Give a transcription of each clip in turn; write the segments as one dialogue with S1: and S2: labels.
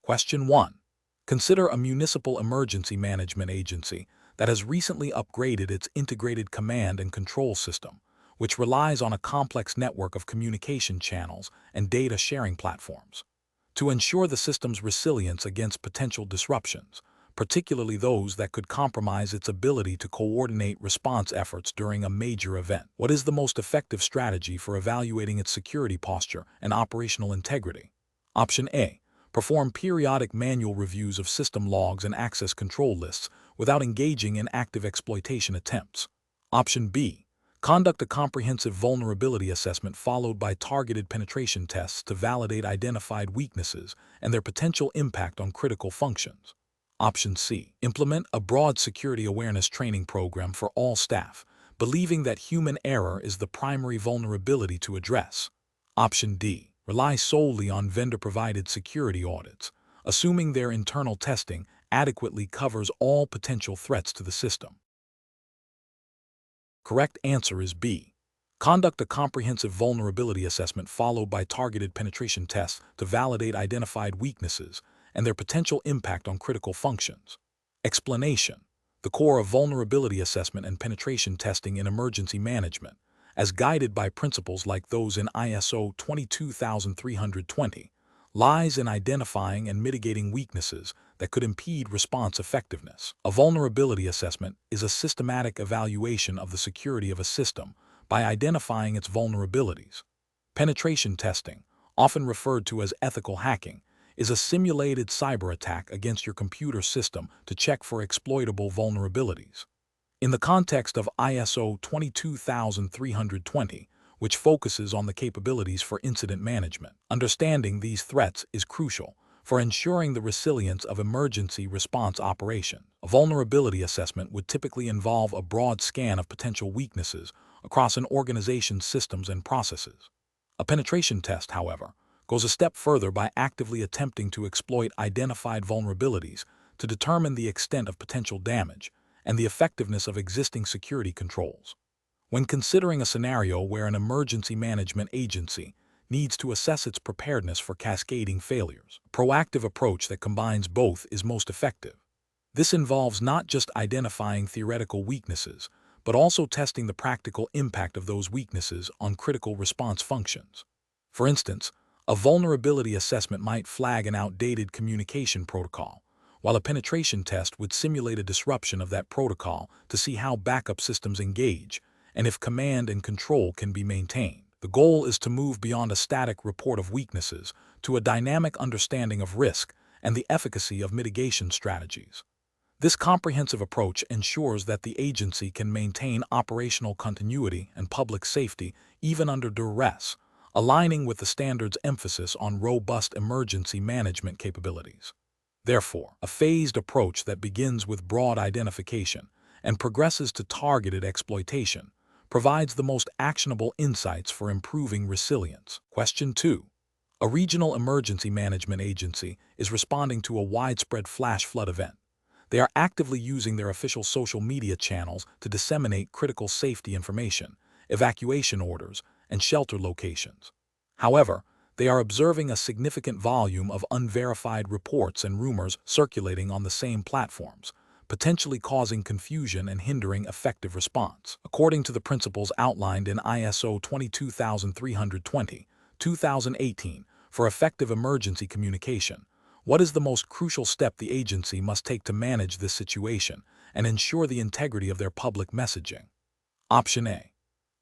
S1: Question 1. Consider a municipal emergency management agency that has recently upgraded its integrated command and control system, which relies on a complex network of communication channels and data sharing platforms. To ensure the system's resilience against potential disruptions, particularly those that could compromise its ability to coordinate response efforts during a major event. What is the most effective strategy for evaluating its security posture and operational integrity? Option A. Perform periodic manual reviews of system logs and access control lists without engaging in active exploitation attempts. Option B. Conduct a comprehensive vulnerability assessment followed by targeted penetration tests to validate identified weaknesses and their potential impact on critical functions. Option C. Implement a broad security awareness training program for all staff, believing that human error is the primary vulnerability to address. Option D. Rely solely on vendor-provided security audits, assuming their internal testing adequately covers all potential threats to the system. Correct answer is B. Conduct a comprehensive vulnerability assessment followed by targeted penetration tests to validate identified weaknesses and their potential impact on critical functions. Explanation: the core of vulnerability assessment and penetration testing in emergency management, as guided by principles like those in ISO 22320, lies in identifying and mitigating weaknesses that could impede response effectiveness. A vulnerability assessment is a systematic evaluation of the security of a system by identifying its vulnerabilities. Penetration testing, often referred to as ethical hacking, is a simulated cyber attack against your computer system to check for exploitable vulnerabilities. In the context of ISO 22320, which focuses on the capabilities for incident management, understanding these threats is crucial for ensuring the resilience of emergency response operations. A vulnerability assessment would typically involve a broad scan of potential weaknesses across an organization's systems and processes. A penetration test, however, goes a step further by actively attempting to exploit identified vulnerabilities to determine the extent of potential damage and the effectiveness of existing security controls. When considering a scenario where an emergency management agency needs to assess its preparedness for cascading failures, a proactive approach that combines both is most effective. This involves not just identifying theoretical weaknesses, but also testing the practical impact of those weaknesses on critical response functions. For instance, a vulnerability assessment might flag an outdated communication protocol, while a penetration test would simulate a disruption of that protocol to see how backup systems engage and if command and control can be maintained. The goal is to move beyond a static report of weaknesses to a dynamic understanding of risk and the efficacy of mitigation strategies. This comprehensive approach ensures that the agency can maintain operational continuity and public safety even under duress, aligning with the standard's emphasis on robust emergency management capabilities. Therefore, a phased approach that begins with broad identification and progresses to targeted exploitation provides the most actionable insights for improving resilience. Question 2. A regional emergency management agency is responding to a widespread flash flood event. They are actively using their official social media channels to disseminate critical safety information, evacuation orders, and shelter locations. However, they are observing a significant volume of unverified reports and rumors circulating on the same platforms, potentially causing confusion and hindering effective response. According to the principles outlined in ISO 22320-2018 for effective emergency communication, what is the most crucial step the agency must take to manage this situation and ensure the integrity of their public messaging? Option A.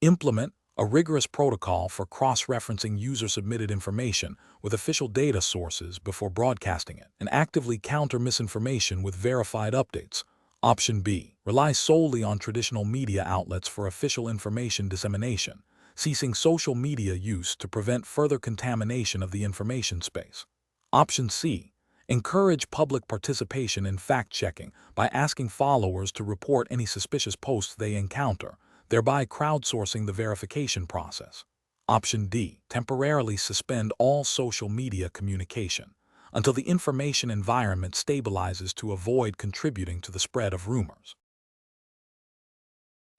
S1: Implement a rigorous protocol for cross-referencing user-submitted information with official data sources before broadcasting it, and actively counter misinformation with verified updates. Option B. Rely solely on traditional media outlets for official information dissemination, ceasing social media use to prevent further contamination of the information space. Option C. Encourage public participation in fact-checking by asking followers to report any suspicious posts they encounter, thereby crowdsourcing the verification process. Option D. Temporarily suspend all social media communication until the information environment stabilizes to avoid contributing to the spread of rumors.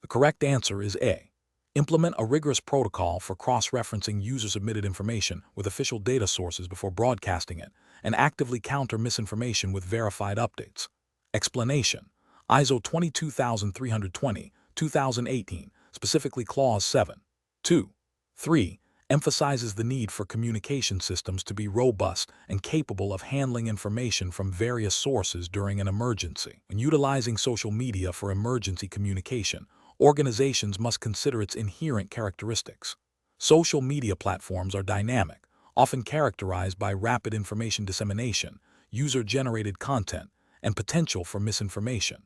S1: The correct answer is A. Implement a rigorous protocol for cross-referencing user-submitted information with official data sources before broadcasting it, and actively counter misinformation with verified updates. Explanation: ISO 22320, 2018, specifically Clause 7. 2. 3. Emphasizes the need for communication systems to be robust and capable of handling information from various sources during an emergency. When utilizing social media for emergency communication, organizations must consider its inherent characteristics. Social media platforms are dynamic, often characterized by rapid information dissemination, user-generated content, and potential for misinformation.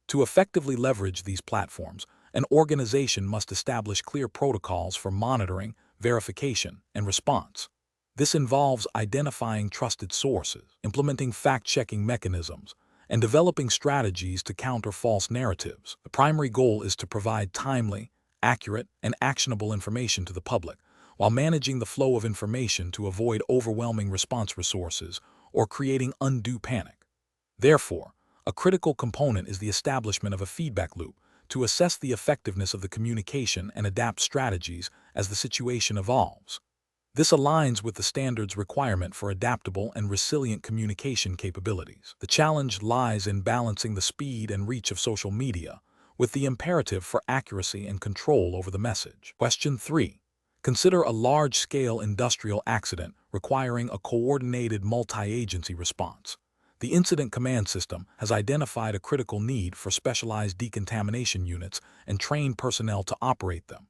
S1: To effectively leverage these platforms, an organization must establish clear protocols for monitoring, verification, and response. This involves identifying trusted sources, implementing fact-checking mechanisms, and developing strategies to counter false narratives. The primary goal is to provide timely, accurate, and actionable information to the public, while managing the flow of information to avoid overwhelming response resources or creating undue panic. Therefore, a critical component is the establishment of a feedback loop to assess the effectiveness of the communication and adapt strategies as the situation evolves. This aligns with the standard's requirement for adaptable and resilient communication capabilities. The challenge lies in balancing the speed and reach of social media with the imperative for accuracy and control over the message. Question 3. Consider a large-scale industrial accident requiring a coordinated multi-agency response. The Incident Command System has identified a critical need for specialized decontamination units and trained personnel to operate them.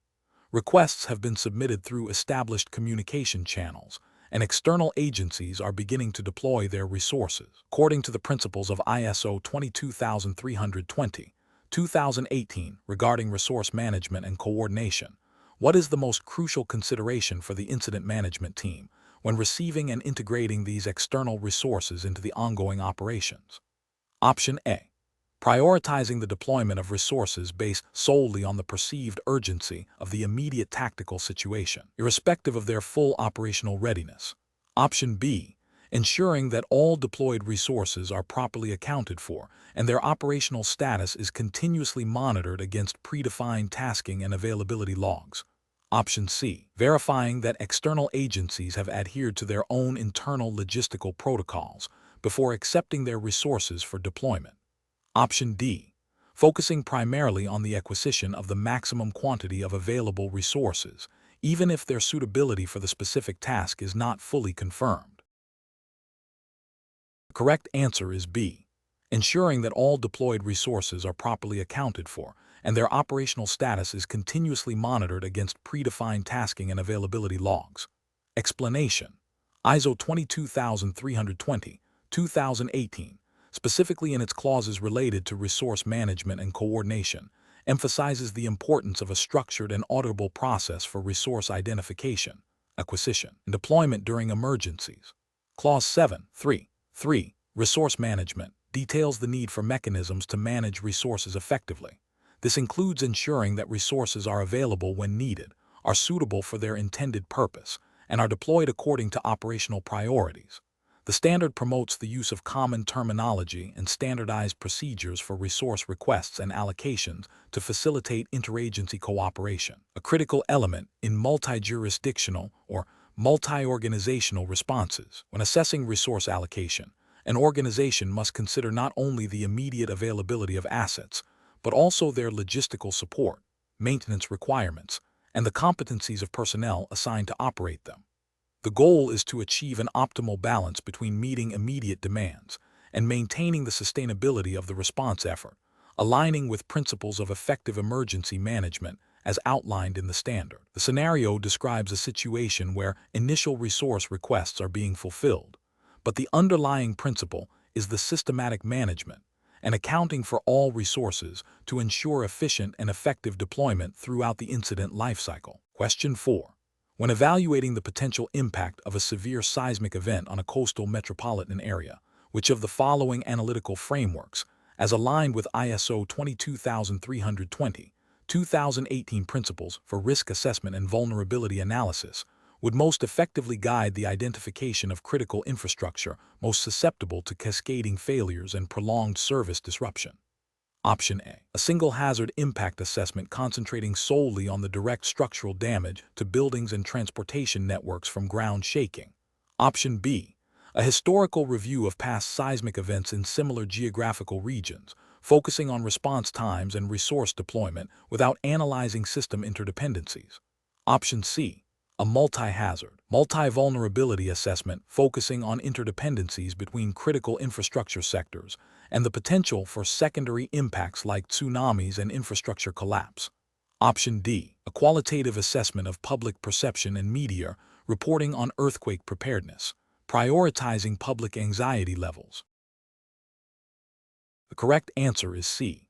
S1: Requests have been submitted through established communication channels, and external agencies are beginning to deploy their resources. According to the principles of ISO 22320, 2018 regarding resource management and coordination, what is the most crucial consideration for the incident management team when receiving and integrating these external resources into the ongoing operations? Option A. Prioritizing the deployment of resources based solely on the perceived urgency of the immediate tactical situation, irrespective of their full operational readiness. Option B. Ensuring that all deployed resources are properly accounted for and their operational status is continuously monitored against predefined tasking and availability logs. Option C. Verifying that external agencies have adhered to their own internal logistical protocols before accepting their resources for deployment. Option D. Focusing primarily on the acquisition of the maximum quantity of available resources, even if their suitability for the specific task is not fully confirmed. The correct answer is B. Ensuring that all deployed resources are properly accounted for and their operational status is continuously monitored against predefined tasking and availability logs. Explanation: ISO 22320, 2018, specifically in its clauses related to resource management and coordination, emphasizes the importance of a structured and auditable process for resource identification, acquisition, and deployment during emergencies. Clause 7.3.3, Resource Management, details the need for mechanisms to manage resources effectively. This includes ensuring that resources are available when needed, are suitable for their intended purpose, and are deployed according to operational priorities. The standard promotes the use of common terminology and standardized procedures for resource requests and allocations to facilitate interagency cooperation, a critical element in multi-jurisdictional or multi-organizational responses. When assessing resource allocation, an organization must consider not only the immediate availability of assets, but also their logistical support, maintenance requirements, and the competencies of personnel assigned to operate them. The goal is to achieve an optimal balance between meeting immediate demands and maintaining the sustainability of the response effort, aligning with principles of effective emergency management as outlined in the standard. The scenario describes a situation where initial resource requests are being fulfilled, but the underlying principle is the systematic management and accounting for all resources to ensure efficient and effective deployment throughout the incident lifecycle. Question 4. When evaluating the potential impact of a severe seismic event on a coastal metropolitan area, which of the following analytical frameworks, as aligned with ISO 22320, 2018 principles for risk assessment and vulnerability analysis, would most effectively guide the identification of critical infrastructure most susceptible to cascading failures and prolonged service disruption? Option A, a single hazard impact assessment concentrating solely on the direct structural damage to buildings and transportation networks from ground shaking. Option B, a historical review of past seismic events in similar geographical regions, focusing on response times and resource deployment without analyzing system interdependencies. Option C, a multi-hazard, multi-vulnerability assessment focusing on interdependencies between critical infrastructure sectors and the potential for secondary impacts like tsunamis and infrastructure collapse. Option D, a qualitative assessment of public perception and media reporting on earthquake preparedness, prioritizing public anxiety levels. The correct answer is C,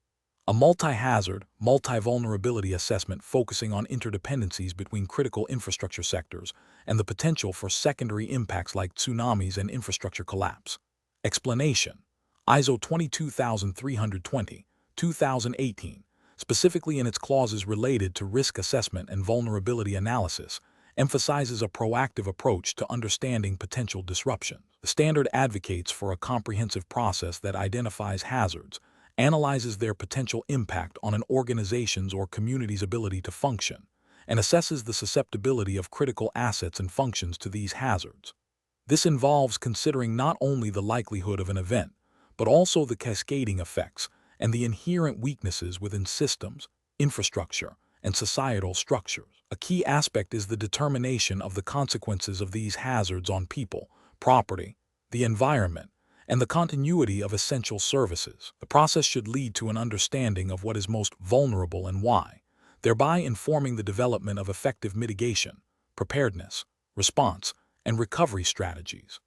S1: a multi-hazard, multi-vulnerability assessment focusing on interdependencies between critical infrastructure sectors and the potential for secondary impacts like tsunamis and infrastructure collapse. Explanation: ISO 22320, 2018, specifically in its clauses related to risk assessment and vulnerability analysis, emphasizes a proactive approach to understanding potential disruption. The standard advocates for a comprehensive process that identifies hazards, analyzes their potential impact on an organization's or community's ability to function, and assesses the susceptibility of critical assets and functions to these hazards. This involves considering not only the likelihood of an event, but also the cascading effects and the inherent weaknesses within systems, infrastructure, and societal structures. A key aspect is the determination of the consequences of these hazards on people, property, the environment, and the continuity of essential services. The process should lead to an understanding of what is most vulnerable and why, thereby informing the development of effective mitigation, preparedness, response, and recovery strategies.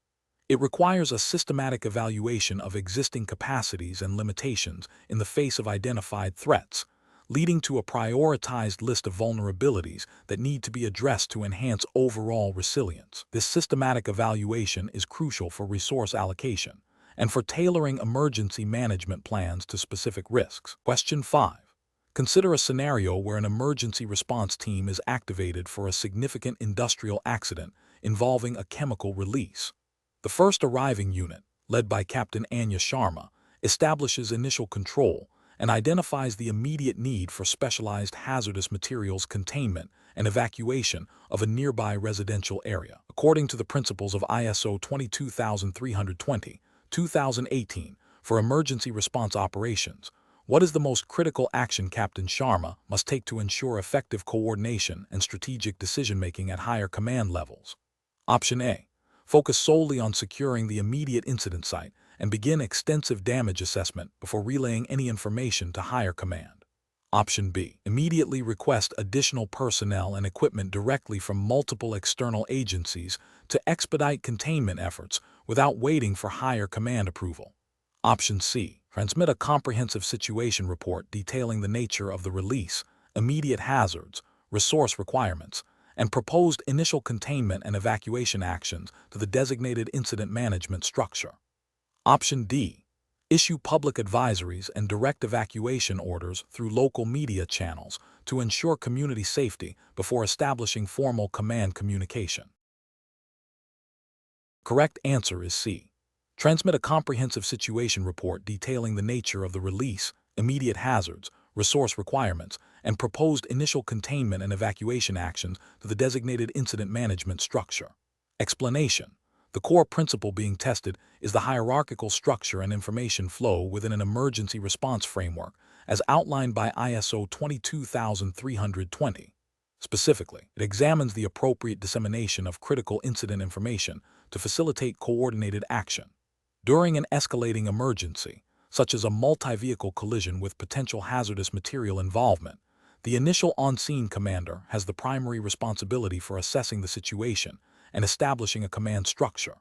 S1: It requires a systematic evaluation of existing capacities and limitations in the face of identified threats, leading to a prioritized list of vulnerabilities that need to be addressed to enhance overall resilience. This systematic evaluation is crucial for resource allocation and for tailoring emergency management plans to specific risks. Question 5. Consider a scenario where an emergency response team is activated for a significant industrial accident involving a chemical release. The first arriving unit, led by Captain Anya Sharma, establishes initial control and identifies the immediate need for specialized hazardous materials containment and evacuation of a nearby residential area. According to the principles of ISO 22320, 2018, for emergency response operations, what is the most critical action Captain Sharma must take to ensure effective coordination and strategic decision-making at higher command levels? Option A, focus solely on securing the immediate incident site and begin extensive damage assessment before relaying any information to higher command. Option B, immediately request additional personnel and equipment directly from multiple external agencies to expedite containment efforts without waiting for higher command approval. Option C, transmit a comprehensive situation report detailing the nature of the release, immediate hazards, resource requirements, and proposed initial containment and evacuation actions to the designated incident management structure. Option D, issue public advisories and direct evacuation orders through local media channels to ensure community safety before establishing formal command communication. Correct answer is C. Transmit a comprehensive situation report detailing the nature of the release, immediate hazards, resource requirements, and proposed initial containment and evacuation actions to the designated incident management structure. Explanation: the core principle being tested is the hierarchical structure and information flow within an emergency response framework as outlined by ISO 22320. Specifically, it examines the appropriate dissemination of critical incident information to facilitate coordinated action. During an escalating emergency, such as a multi-vehicle collision with potential hazardous material involvement, the initial on-scene commander has the primary responsibility for assessing the situation and establishing a command structure.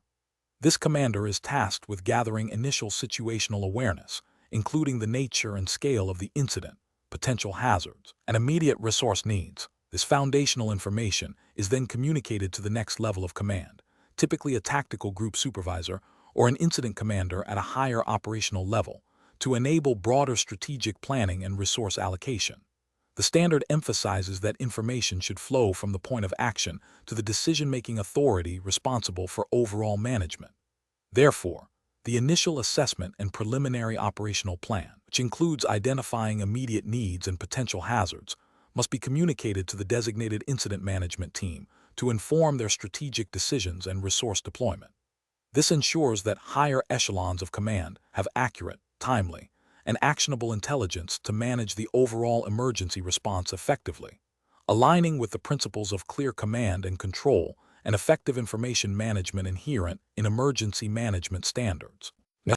S1: This commander is tasked with gathering initial situational awareness, including the nature and scale of the incident, potential hazards, and immediate resource needs. This foundational information is then communicated to the next level of command, typically a tactical group supervisor or an incident commander at a higher operational level, to enable broader strategic planning and resource allocation. The standard emphasizes that information should flow from the point of action to the decision-making authority responsible for overall management. Therefore, The initial assessment and preliminary operational plan, which includes identifying immediate needs and potential hazards, must be communicated to the designated incident management team to inform their strategic decisions and resource deployment. This ensures that higher echelons of command have accurate, timely, and actionable intelligence to manage the overall emergency response effectively, aligning with the principles of clear command and control and effective information management inherent in emergency management standards.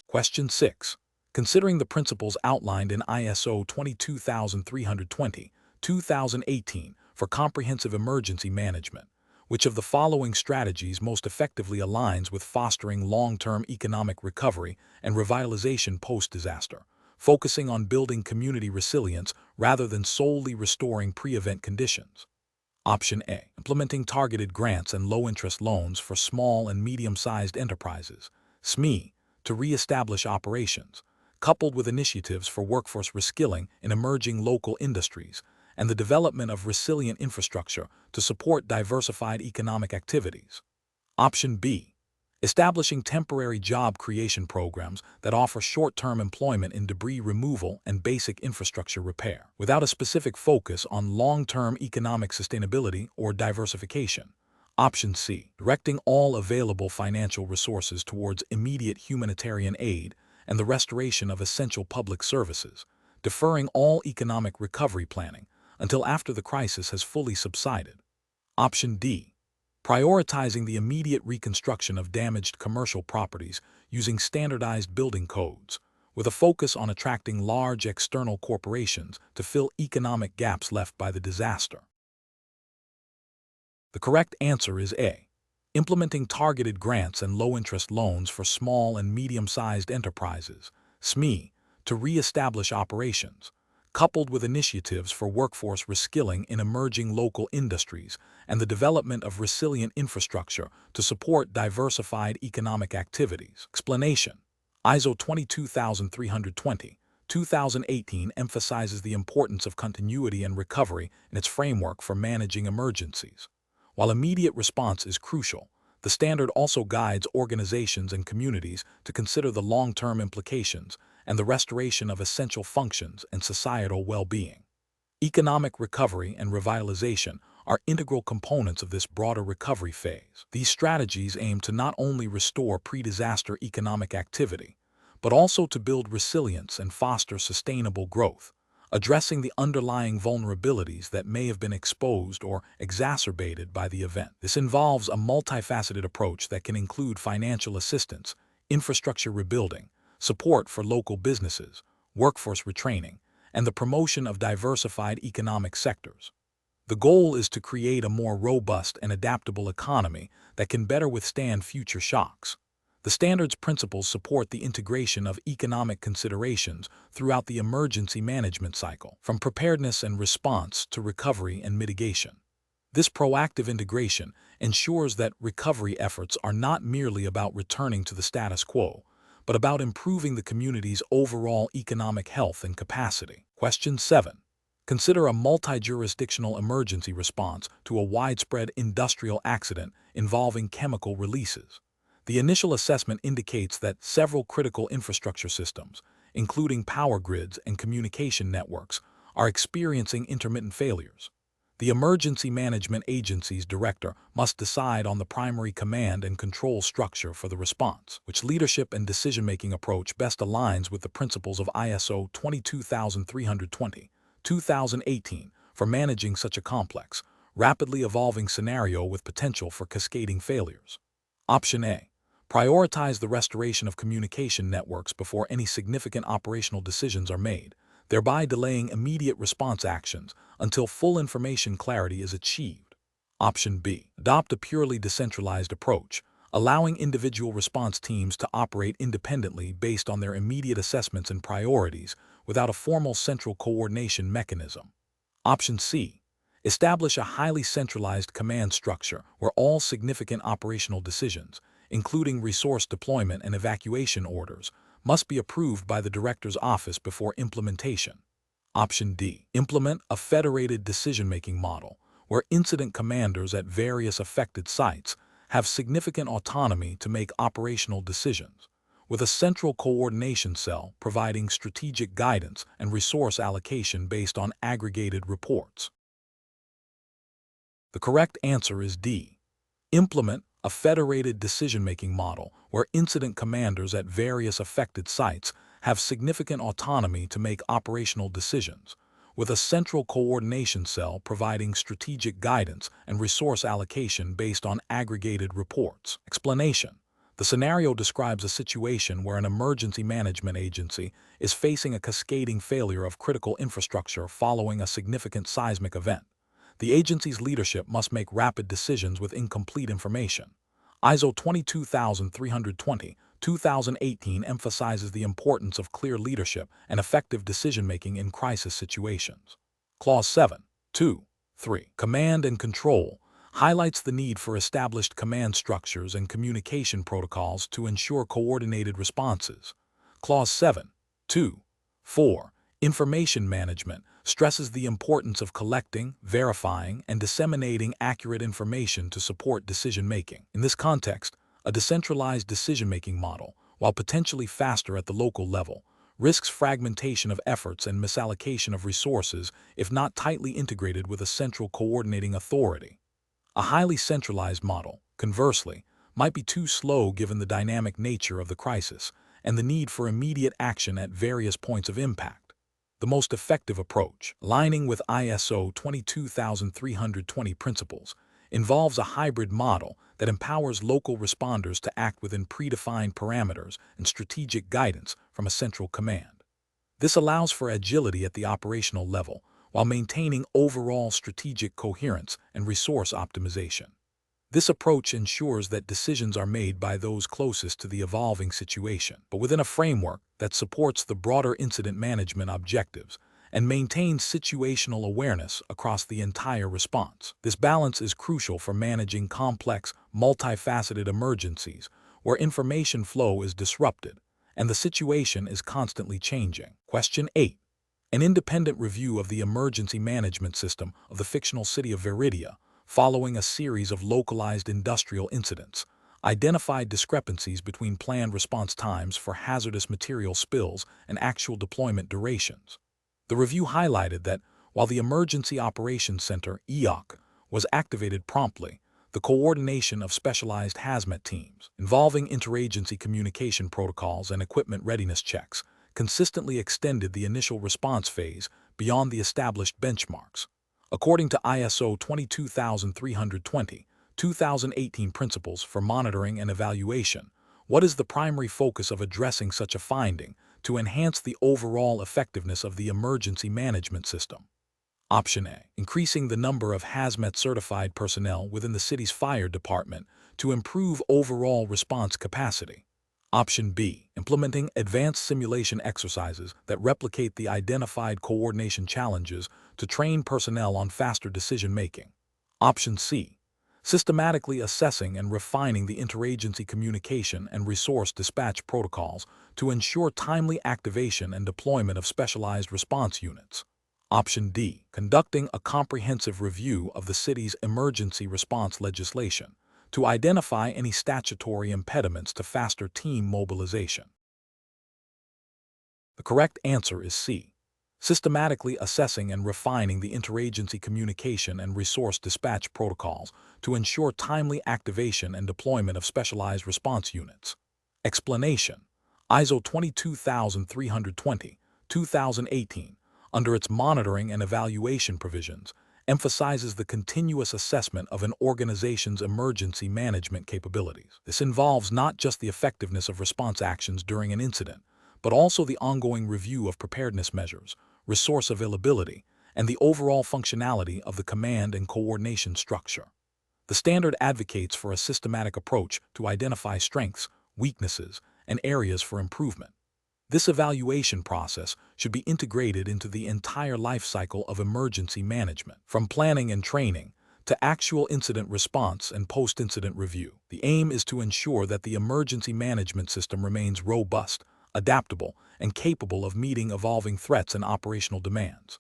S1: Question 6. Considering the principles outlined in ISO 22320-2018 for comprehensive emergency management, which of the following strategies most effectively aligns with fostering long-term economic recovery and revitalization post-disaster, focusing on building community resilience rather than solely restoring pre-event conditions? Option A. Implementing targeted grants and low-interest loans for small and medium-sized enterprises, SME, to re-establish operations, coupled with initiatives for workforce reskilling in emerging local industries and the development of resilient infrastructure to support diversified economic activities. Option B. Establishing temporary job creation programs that offer short-term employment in debris removal and basic infrastructure repair, without a specific focus on long-term economic sustainability or diversification. Option C. Directing all available financial resources towards immediate humanitarian aid and the restoration of essential public services, deferring all economic recovery planning until after the crisis has fully subsided. Option D. Prioritizing the immediate reconstruction of damaged commercial properties using standardized building codes, with a focus on attracting large external corporations to fill economic gaps left by the disaster. The correct answer is A. Implementing targeted grants and low-interest loans for small and medium-sized enterprises, SME, to re-establish operations, coupled with initiatives for workforce reskilling in emerging local industries and the development of resilient infrastructure to support diversified economic activities. Explanation. ISO 22320-2018 emphasizes the importance of continuity and recovery in its framework for managing emergencies. While immediate response is crucial, the standard also guides organizations and communities to consider the long-term implications and the restoration of essential functions and societal well-being. Economic recovery and revitalization are integral components of this broader recovery phase. These strategies aim to not only restore pre-disaster economic activity, but also to build resilience and foster sustainable growth, addressing the underlying vulnerabilities that may have been exposed or exacerbated by the event. This involves a multifaceted approach that can include financial assistance, infrastructure rebuilding, support for local businesses, workforce retraining, and the promotion of diversified economic sectors. The goal is to create a more robust and adaptable economy that can better withstand future shocks. The standard's principles support the integration of economic considerations throughout the emergency management cycle, from preparedness and response to recovery and mitigation. This proactive integration ensures that recovery efforts are not merely about returning to the status quo, but about improving the community's overall economic health and capacity. Question 7. Consider a multi-jurisdictional emergency response to a widespread industrial accident involving chemical releases. The initial assessment indicates that several critical infrastructure systems, including power grids and communication networks, are experiencing intermittent failures. The Emergency Management Agency's director must decide on the primary command and control structure for the response, which leadership and decision-making approach best aligns with the principles of ISO 22320-2018 for managing such a complex, rapidly evolving scenario with potential for cascading failures. Option A. Prioritize the restoration of communication networks before any significant operational decisions are made, thereby delaying immediate response actions until full information clarity is achieved. Option B. Adopt a purely decentralized approach, allowing individual response teams to operate independently based on their immediate assessments and priorities without a formal central coordination mechanism. Option C. Establish a highly centralized command structure where all significant operational decisions, including resource deployment and evacuation orders, must be approved by the Director's Office before implementation. Option D. Implement a federated decision-making model, where incident commanders at various affected sites have significant autonomy to make operational decisions, with a central coordination cell providing strategic guidance and resource allocation based on aggregated reports. The correct answer is D. Implement a federated decision-making model where incident commanders at various affected sites have significant autonomy to make operational decisions, with a central coordination cell providing strategic guidance and resource allocation based on aggregated reports. Explanation. The scenario describes a situation where an emergency management agency is facing a cascading failure of critical infrastructure following a significant seismic event. The agency's leadership must make rapid decisions with incomplete information. ISO 22320/2018 emphasizes the importance of clear leadership and effective decision-making in crisis situations. Clause 7.2.3. Command and control highlights the need for established command structures and communication protocols to ensure coordinated responses. Clause 7.2.4. Information management stresses the importance of collecting, verifying, and disseminating accurate information to support decision-making. In this context, a decentralized decision-making model, while potentially faster at the local level, risks fragmentation of efforts and misallocation of resources if not tightly integrated with a central coordinating authority. A highly centralized model, conversely, might be too slow given the dynamic nature of the crisis and the need for immediate action at various points of impact. The most effective approach, aligning with ISO 22320 principles, involves a hybrid model that empowers local responders to act within predefined parameters and strategic guidance from a central command. This allows for agility at the operational level while maintaining overall strategic coherence and resource optimization. This approach ensures that decisions are made by those closest to the evolving situation, but within a framework that supports the broader incident management objectives and maintains situational awareness across the entire response. This balance is crucial for managing complex, multifaceted emergencies where information flow is disrupted and the situation is constantly changing. Question 8. An independent review of the emergency management system of the fictional city of Veridia, following a series of localized industrial incidents, identified discrepancies between planned response times for hazardous material spills and actual deployment durations. The review highlighted that, while the Emergency Operations Center (EOC) was activated promptly, the coordination of specialized hazmat teams, involving interagency communication protocols and equipment readiness checks, consistently extended the initial response phase beyond the established benchmarks. According to ISO 22320/2018 principles for monitoring and evaluation, what is the primary focus of addressing such a finding to enhance the overall effectiveness of the emergency management system? Option A. Increasing the number of hazmat-certified personnel within the city's fire department to improve overall response capacity. Option B. Implementing advanced simulation exercises that replicate the identified coordination challenges to train personnel on faster decision-making. Option C. Systematically assessing and refining the interagency communication and resource dispatch protocols to ensure timely activation and deployment of specialized response units. Option D. Conducting a comprehensive review of the city's emergency response legislation to identify any statutory impediments to faster team mobilization. The correct answer is C. Systematically assessing and refining the interagency communication and resource dispatch protocols to ensure timely activation and deployment of specialized response units. Explanation. ISO 22320/2018, under its monitoring and evaluation provisions, emphasizes the continuous assessment of an organization's emergency management capabilities. This involves not just the effectiveness of response actions during an incident, but also the ongoing review of preparedness measures, resource availability, and the overall functionality of the command and coordination structure. The standard advocates for a systematic approach to identify strengths, weaknesses, and areas for improvement. This evaluation process should be integrated into the entire life cycle of emergency management, from planning and training to actual incident response and post-incident review. The aim is to ensure that the emergency management system remains robust, adaptable, and capable of meeting evolving threats and operational demands.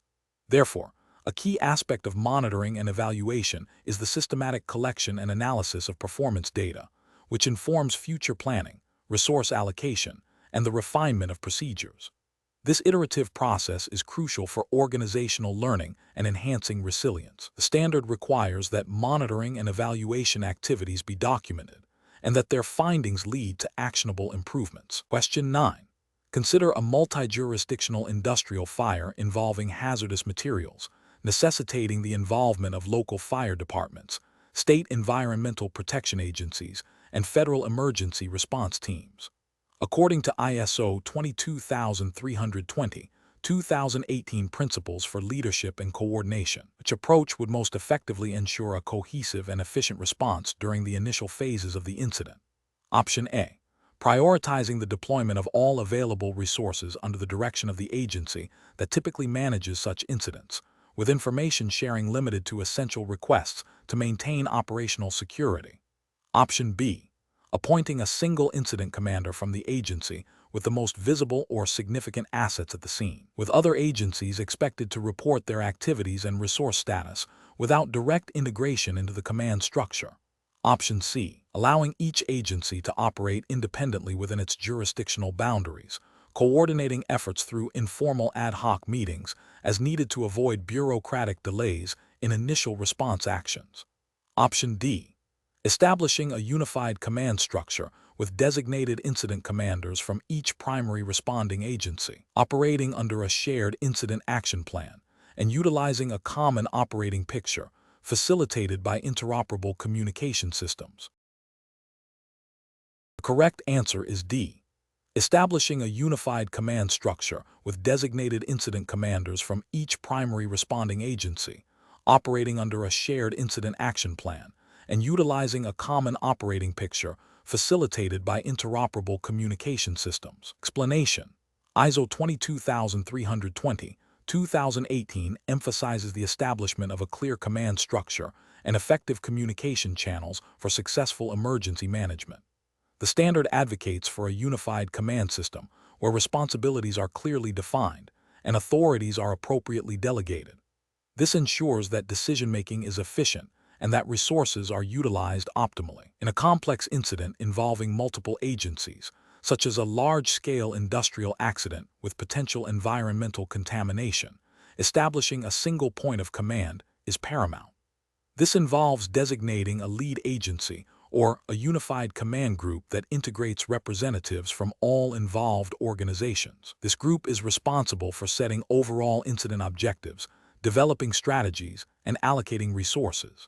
S1: Therefore, a key aspect of monitoring and evaluation is the systematic collection and analysis of performance data, which informs future planning, resource allocation, and the refinement of procedures. This iterative process is crucial for organizational learning and enhancing resilience. The standard requires that monitoring and evaluation activities be documented, and that their findings lead to actionable improvements. Question 9. Consider a multi-jurisdictional industrial fire involving hazardous materials, necessitating the involvement of local fire departments, state environmental protection agencies, and federal emergency response teams. According to ISO 22320, 2018 Principles for Leadership and Coordination, which approach would most effectively ensure a cohesive and efficient response during the initial phases of the incident. Option A. Prioritizing the deployment of all available resources under the direction of the agency that typically manages such incidents, with information sharing limited to essential requests to maintain operational security. Option B. Appointing a single incident commander from the agency with the most visible or significant assets at the scene, with other agencies expected to report their activities and resource status without direct integration into the command structure. Option C. Allowing each agency to operate independently within its jurisdictional boundaries, coordinating efforts through informal ad hoc meetings as needed to avoid bureaucratic delays in initial response actions. Option D. Establishing a unified command structure with designated incident commanders from each primary responding agency, operating under a shared incident action plan, and utilizing a common operating picture facilitated by interoperable communication systems. The correct answer is D. Establishing a unified command structure with designated incident commanders from each primary responding agency, operating under a shared incident action plan, and utilizing a common operating picture facilitated by interoperable communication systems. Explanation. ISO 22320, 2018 emphasizes the establishment of a clear command structure and effective communication channels for successful emergency management. The standard advocates for a unified command system where responsibilities are clearly defined and authorities are appropriately delegated. This ensures that decision-making is efficient and that resources are utilized optimally. In a complex incident involving multiple agencies, such as a large-scale industrial accident with potential environmental contamination, establishing a single point of command is paramount. This involves designating a lead agency or a unified command group that integrates representatives from all involved organizations. This group is responsible for setting overall incident objectives, developing strategies, and allocating resources.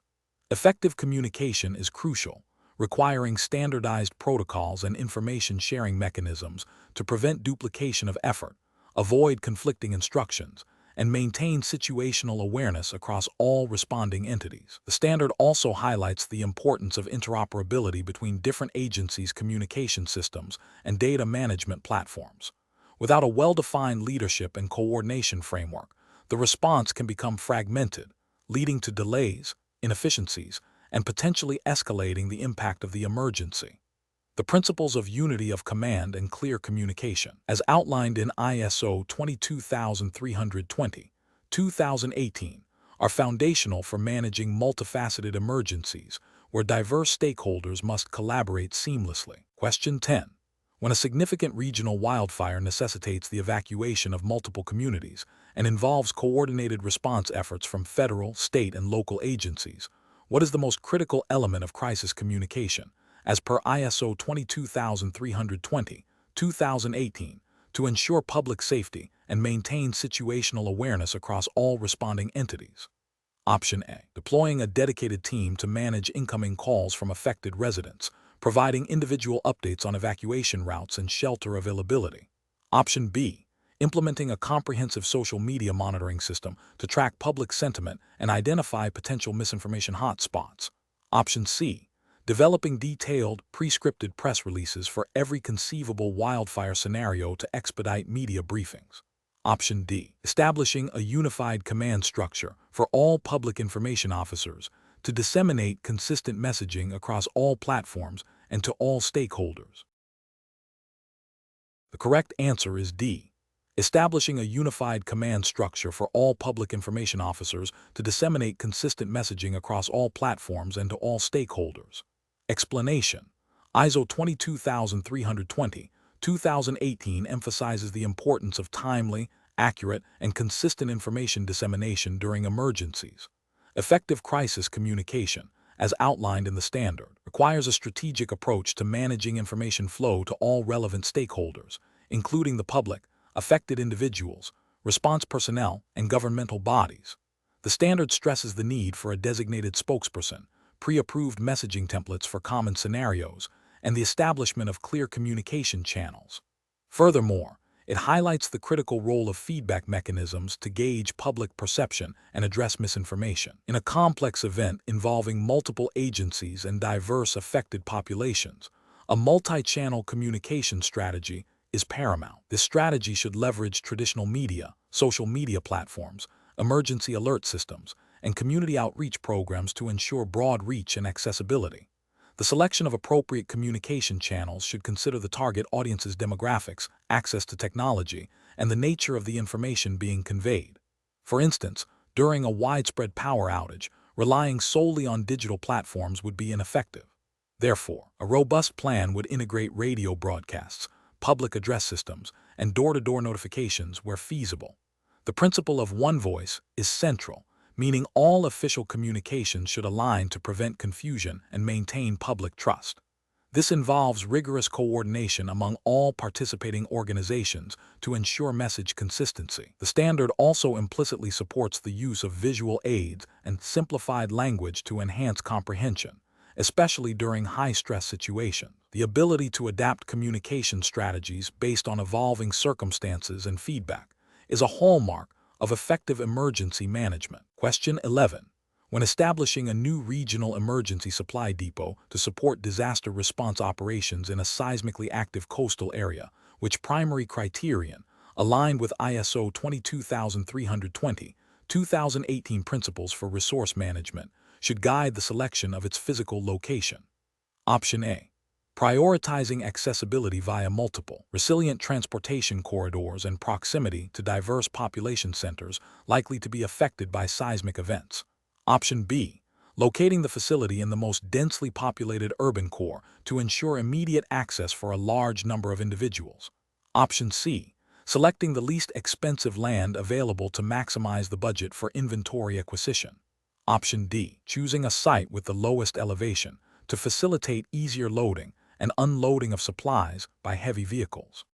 S1: Effective communication is crucial, requiring standardized protocols and information sharing mechanisms to prevent duplication of effort, avoid conflicting instructions, and maintain situational awareness across all responding entities. The standard also highlights the importance of interoperability between different agencies' communication systems and data management platforms. Without a well-defined leadership and coordination framework, the response can become fragmented, leading to delays, inefficiencies, and potentially escalating the impact of the emergency. The principles of unity of command and clear communication, as outlined in ISO 22320, 2018, are foundational for managing multifaceted emergencies where diverse stakeholders must collaborate seamlessly. Question 10. When a significant regional wildfire necessitates the evacuation of multiple communities and involves coordinated response efforts from federal, state, and local agencies, what is the most critical element of crisis communication, as per ISO 22320, 2018, to ensure public safety and maintain situational awareness across all responding entities? Option A. Deploying a dedicated team to manage incoming calls from affected residents, providing individual updates on evacuation routes and shelter availability. Option B. Implementing a comprehensive social media monitoring system to track public sentiment and identify potential misinformation hotspots. Option C. Developing detailed, pre-scripted press releases for every conceivable wildfire scenario to expedite media briefings. Option D. Establishing a unified command structure for all public information officers to disseminate consistent messaging across all platforms and to all stakeholders. The correct answer is D. Establishing a unified command structure for all public information officers to disseminate consistent messaging across all platforms and to all stakeholders. Explanation. ISO 22320, 2018 emphasizes the importance of timely, accurate, and consistent information dissemination during emergencies. Effective crisis communication, as outlined in the standard, requires a strategic approach to managing information flow to all relevant stakeholders, including the public, affected individuals, response personnel, and governmental bodies. The standard stresses the need for a designated spokesperson, pre-approved messaging templates for common scenarios, and the establishment of clear communication channels. Furthermore, it highlights the critical role of feedback mechanisms to gauge public perception and address misinformation. In a complex event involving multiple agencies and diverse affected populations, a multi-channel communication strategy is paramount. This strategy should leverage traditional media, social media platforms, emergency alert systems, and community outreach programs to ensure broad reach and accessibility. The selection of appropriate communication channels should consider the target audience's demographics, access to technology, and the nature of the information being conveyed. For instance, during a widespread power outage, relying solely on digital platforms would be ineffective. Therefore, a robust plan would integrate radio broadcasts, public address systems, and door-to-door notifications where feasible. The principle of one voice is central, meaning all official communications should align to prevent confusion and maintain public trust. This involves rigorous coordination among all participating organizations to ensure message consistency. The standard also implicitly supports the use of visual aids and simplified language to enhance comprehension, especially during high-stress situations. The ability to adapt communication strategies based on evolving circumstances and feedback is a hallmark of effective emergency management. Question 11. When establishing a new regional emergency supply depot to support disaster response operations in a seismically active coastal area, which primary criterion, aligned with ISO 22320, 2018 principles for resource management, should guide the selection of its physical location? Option A. Prioritizing accessibility via multiple, resilient transportation corridors and proximity to diverse population centers likely to be affected by seismic events. Option B. Locating the facility in the most densely populated urban core to ensure immediate access for a large number of individuals. Option C. Selecting the least expensive land available to maximize the budget for inventory acquisition. Option D. Choosing a site with the lowest elevation to facilitate easier loading and unloading of supplies by heavy vehicles.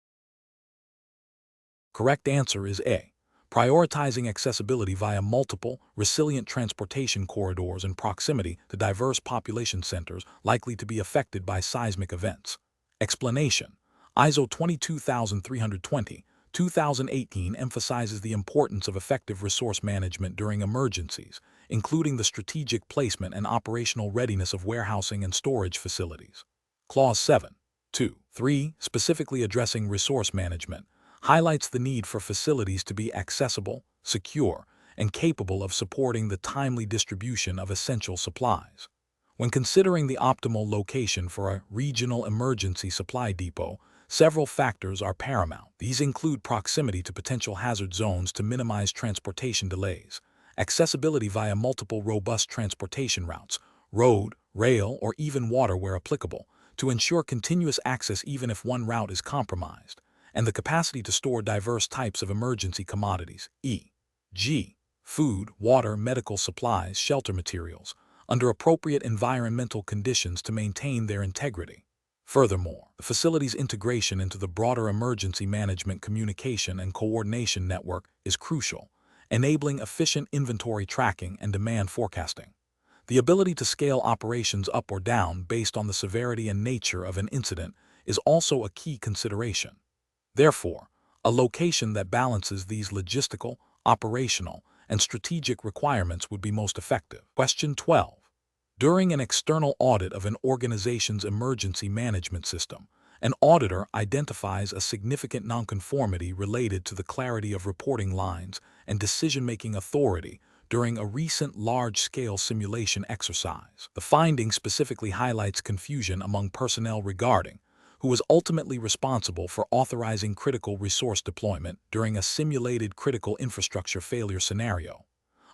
S1: Correct answer is A. Prioritizing accessibility via multiple, resilient transportation corridors and proximity to diverse population centers likely to be affected by seismic events. Explanation. ISO 22320, 2018 emphasizes the importance of effective resource management during emergencies, including the strategic placement and operational readiness of warehousing and storage facilities. Clause 7.2.3, specifically addressing resource management, highlights the need for facilities to be accessible, secure, and capable of supporting the timely distribution of essential supplies. When considering the optimal location for a regional emergency supply depot, several factors are paramount. These include proximity to potential hazard zones to minimize transportation delays, accessibility via multiple robust transportation routes, road, rail, or even water where applicable, to ensure continuous access even if one route is compromised, and the capacity to store diverse types of emergency commodities, e.g., food, water, medical supplies, shelter materials, under appropriate environmental conditions to maintain their integrity. Furthermore, the facility's integration into the broader emergency management communication and coordination network is crucial, enabling efficient inventory tracking and demand forecasting. The ability to scale operations up or down based on the severity and nature of an incident is also a key consideration. Therefore, a location that balances these logistical, operational, and strategic requirements would be most effective. Question 12. During an external audit of an organization's emergency management system, an auditor identifies a significant nonconformity related to the clarity of reporting lines and decision-making authority during a recent large-scale simulation exercise. The finding specifically highlights confusion among personnel regarding who was ultimately responsible for authorizing critical resource deployment during a simulated critical infrastructure failure scenario.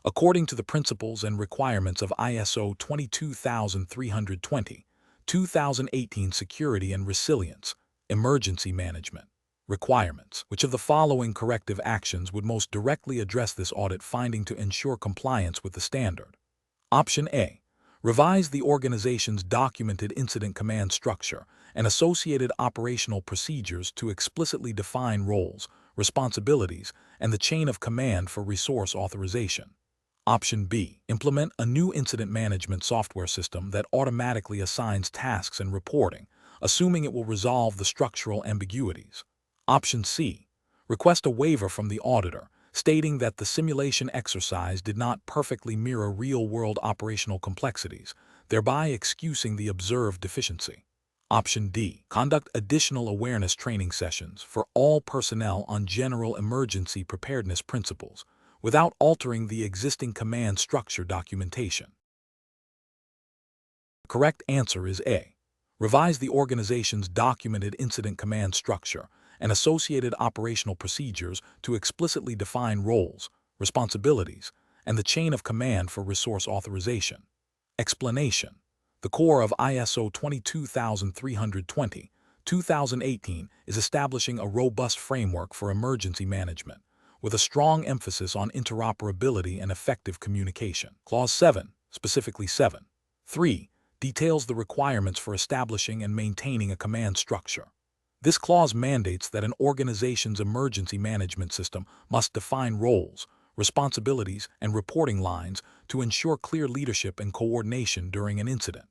S1: According to the principles and requirements of ISO 22320, 2018 Security and Resilience, Emergency Management. Requirements. Which of the following corrective actions would most directly address this audit finding to ensure compliance with the standard? Option A. Revise the organization's documented incident command structure and associated operational procedures to explicitly define roles, responsibilities, and the chain of command for resource authorization. Option B. Implement a new incident management software system that automatically assigns tasks and reporting, assuming it will resolve the structural ambiguities. Option C. Request a waiver from the auditor, stating that the simulation exercise did not perfectly mirror real-world operational complexities, thereby excusing the observed deficiency. Option D. Conduct additional awareness training sessions for all personnel on general emergency preparedness principles, without altering the existing command structure documentation. The correct answer is A. Revise the organization's documented incident command structure and associated operational procedures to explicitly define roles, responsibilities, and the chain of command for resource authorization. Explanation. The core of ISO 22320, 2018 is establishing a robust framework for emergency management, with a strong emphasis on interoperability and effective communication. Clause 7, specifically 7.3, details the requirements for establishing and maintaining a command structure. This clause mandates that an organization's emergency management system must define roles, responsibilities, and reporting lines to ensure clear leadership and coordination during an incident.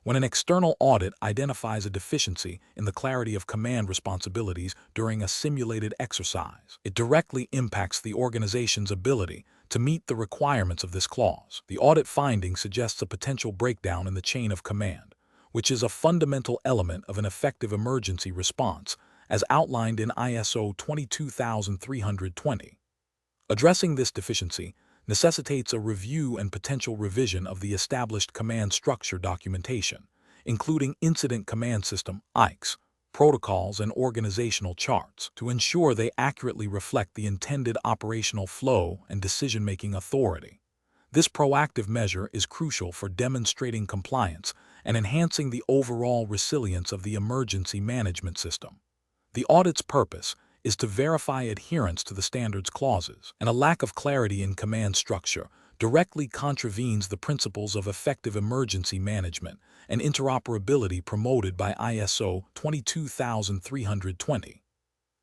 S1: When an external audit identifies a deficiency in the clarity of command responsibilities during a simulated exercise, it directly impacts the organization's ability to meet the requirements of this clause. The audit finding suggests a potential breakdown in the chain of command, which is a fundamental element of an effective emergency response, as outlined in ISO 22320. Addressing this deficiency necessitates a review and potential revision of the established command structure documentation, including Incident Command System (ICS), protocols, and organizational charts, to ensure they accurately reflect the intended operational flow and decision-making authority. This proactive measure is crucial for demonstrating compliance and enhancing the overall resilience of the emergency management system. The audit's purpose is to verify adherence to the standards clauses, and a lack of clarity in command structure directly contravenes the principles of effective emergency management and interoperability promoted by ISO 22320.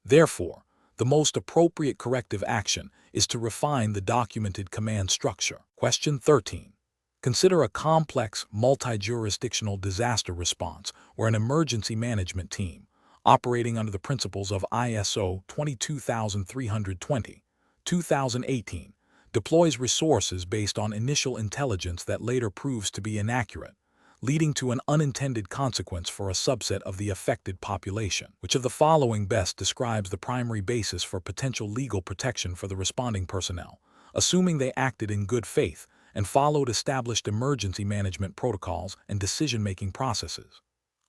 S1: Therefore, the most appropriate corrective action is to refine the documented command structure. Question 13. Consider a complex, multi-jurisdictional disaster response where an emergency management team, operating under the principles of ISO 22320, 2018, deploys resources based on initial intelligence that later proves to be inaccurate, leading to an unintended consequence for a subset of the affected population. Which of the following best describes the primary basis for potential legal protection for the responding personnel, assuming they acted in good faith and followed established emergency management protocols and decision-making processes?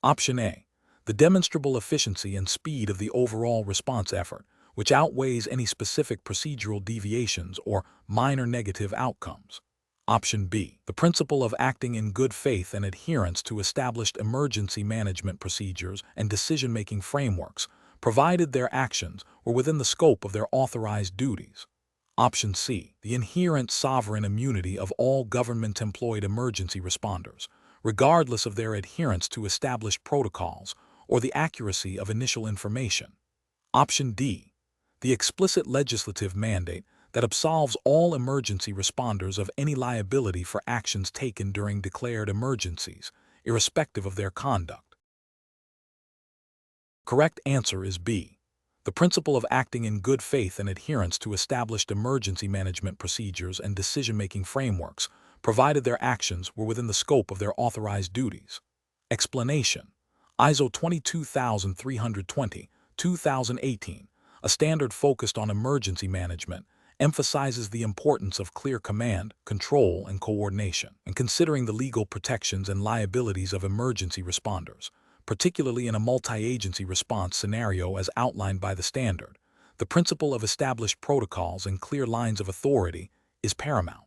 S1: Option A. The demonstrable efficiency and speed of the overall response effort, which outweighs any specific procedural deviations or minor negative outcomes. Option B. The principle of acting in good faith and adherence to established emergency management procedures and decision-making frameworks, provided their actions were within the scope of their authorized duties. Option C. The inherent sovereign immunity of all government-employed emergency responders, regardless of their adherence to established protocols or the accuracy of initial information. Option D. The explicit legislative mandate that absolves all emergency responders of any liability for actions taken during declared emergencies, irrespective of their conduct. Correct answer is B. The principle of acting in good faith and adherence to established emergency management procedures and decision-making frameworks, provided their actions were within the scope of their authorized duties. Explanation. ISO 22320, 2018, a standard focused on emergency management, emphasizes the importance of clear command, control, and coordination, and considering the legal protections and liabilities of emergency responders, particularly in a multi-agency response scenario as outlined by the standard. The principle of established protocols and clear lines of authority is paramount.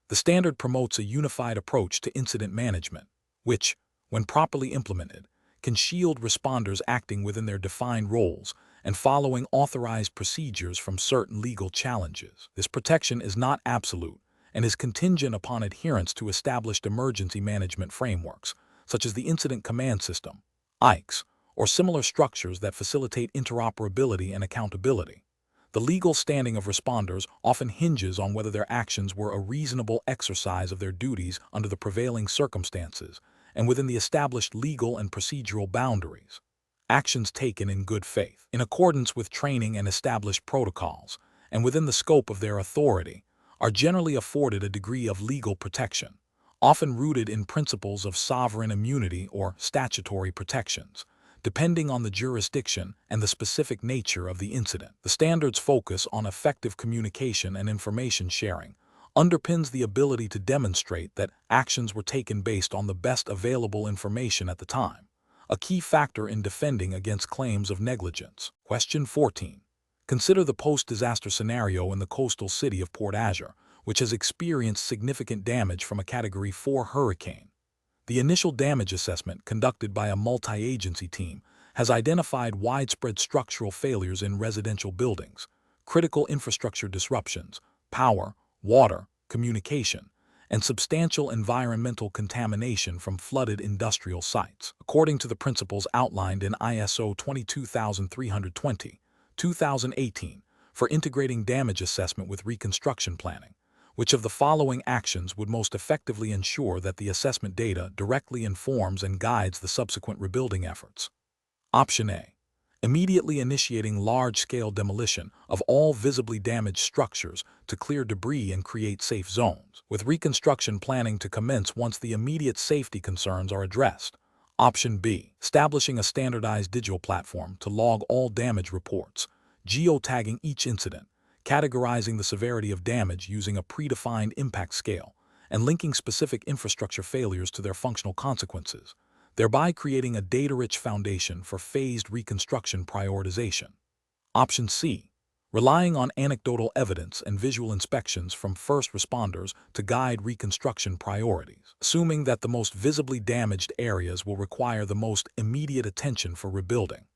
S1: The standard promotes a unified approach to incident management, which, when properly implemented, can shield responders acting within their defined roles and following authorized procedures from certain legal challenges. This protection is not absolute and is contingent upon adherence to established emergency management frameworks, such as the Incident Command System, ICE, or similar structures that facilitate interoperability and accountability. The legal standing of responders often hinges on whether their actions were a reasonable exercise of their duties under the prevailing circumstances and within the established legal and procedural boundaries. Actions taken in good faith, in accordance with training and established protocols, and within the scope of their authority, are generally afforded a degree of legal protection, often rooted in principles of sovereign immunity or statutory protections, depending on the jurisdiction and the specific nature of the incident. The standard's focus on effective communication and information sharing underpins the ability to demonstrate that actions were taken based on the best available information at the time, a key factor in defending against claims of negligence. Question 14. Consider the post-disaster scenario in the coastal city of Port Arthur, which has experienced significant damage from a Category 4 hurricane. The initial damage assessment conducted by a multi-agency team has identified widespread structural failures in residential buildings, critical infrastructure disruptions, power, water, communication, and substantial environmental contamination from flooded industrial sites. According to the principles outlined in ISO 22320, 2018, for integrating damage assessment with reconstruction planning, which of the following actions would most effectively ensure that the assessment data directly informs and guides the subsequent rebuilding efforts? Option A. Immediately initiating large-scale demolition of all visibly damaged structures to clear debris and create safe zones, with reconstruction planning to commence once the immediate safety concerns are addressed. Option B. Establishing a standardized digital platform to log all damage reports, geotagging each incident, categorizing the severity of damage using a predefined impact scale, and linking specific infrastructure failures to their functional consequences, thereby creating a data-rich foundation for phased reconstruction prioritization. Option C. Relying on anecdotal evidence and visual inspections from first responders to guide reconstruction priorities, assuming that the most visibly damaged areas will require the most immediate attention for rebuilding.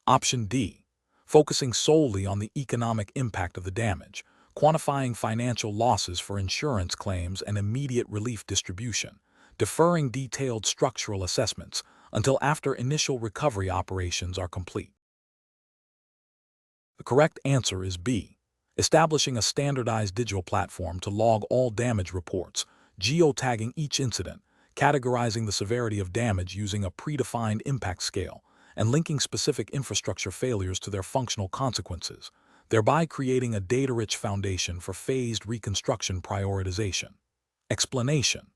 S1: Option D. Focusing solely on the economic impact of the damage, quantifying financial losses for insurance claims and immediate relief distribution, deferring detailed structural assessments until after initial recovery operations are complete. The correct answer is B. Establishing a standardized digital platform to log all damage reports, geotagging each incident, categorizing the severity of damage using a predefined impact scale, and linking specific infrastructure failures to their functional consequences, thereby creating a data-rich foundation for phased reconstruction prioritization. Explanation.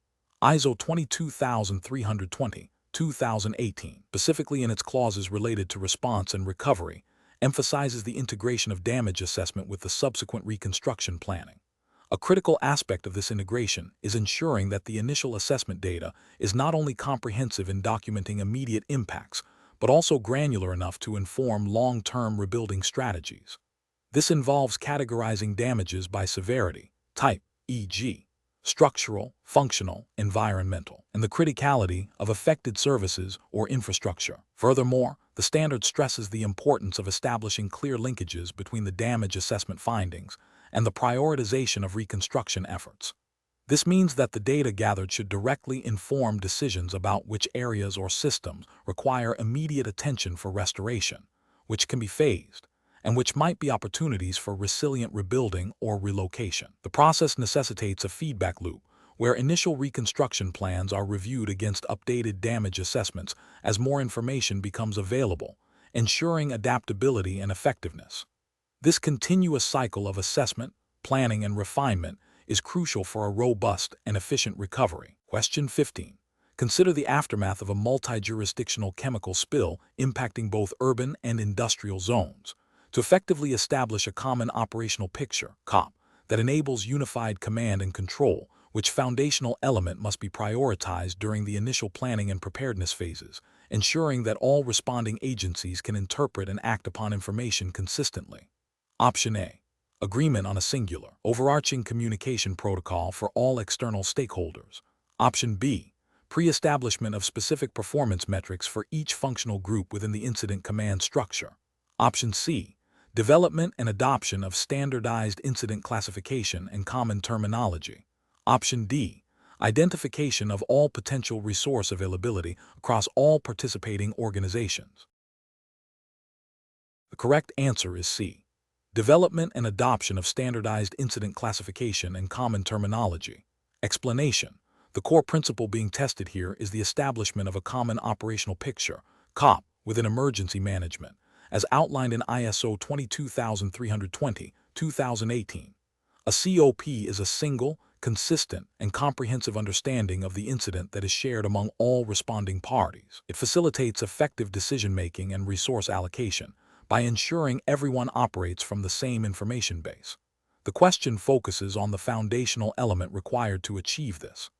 S1: ISO 22320, 2018, specifically in its clauses related to response and recovery, emphasizes the integration of damage assessment with the subsequent reconstruction planning. A critical aspect of this integration is ensuring that the initial assessment data is not only comprehensive in documenting immediate impacts, but also granular enough to inform long-term rebuilding strategies. This involves categorizing damages by severity, type, e.g., structural, functional, environmental, and the criticality of affected services or infrastructure. Furthermore, the standard stresses the importance of establishing clear linkages between the damage assessment findings and the prioritization of reconstruction efforts. This means that the data gathered should directly inform decisions about which areas or systems require immediate attention for restoration, which can be phased, and which might be opportunities for resilient rebuilding or relocation. The process necessitates a feedback loop where initial reconstruction plans are reviewed against updated damage assessments as more information becomes available, ensuring adaptability and effectiveness. This continuous cycle of assessment, planning, and refinement is crucial for a robust and efficient recovery. Question 15. Consider the aftermath of a multi-jurisdictional chemical spill impacting both urban and industrial zones. To effectively establish a common operational picture, COP, that enables unified command and control, which foundational element must be prioritized during the initial planning and preparedness phases, ensuring that all responding agencies can interpret and act upon information consistently. Option A. Agreement on a singular, overarching communication protocol for all external stakeholders. Option B. Pre-establishment of specific performance metrics for each functional group within the incident command structure. Option C. Development and adoption of standardized incident classification and common terminology. Option D. Identification of all potential resource availability across all participating organizations. The correct answer is C. Development and adoption of standardized incident classification and common terminology. Explanation. The core principle being tested here is the establishment of a common operational picture, COP, within emergency management, as outlined in ISO 22320-2018. A COP is a single, consistent, and comprehensive understanding of the incident that is shared among all responding parties. It facilitates effective decision-making and resource allocation by ensuring everyone operates from the same information base. The question focuses on the foundational element required to achieve this.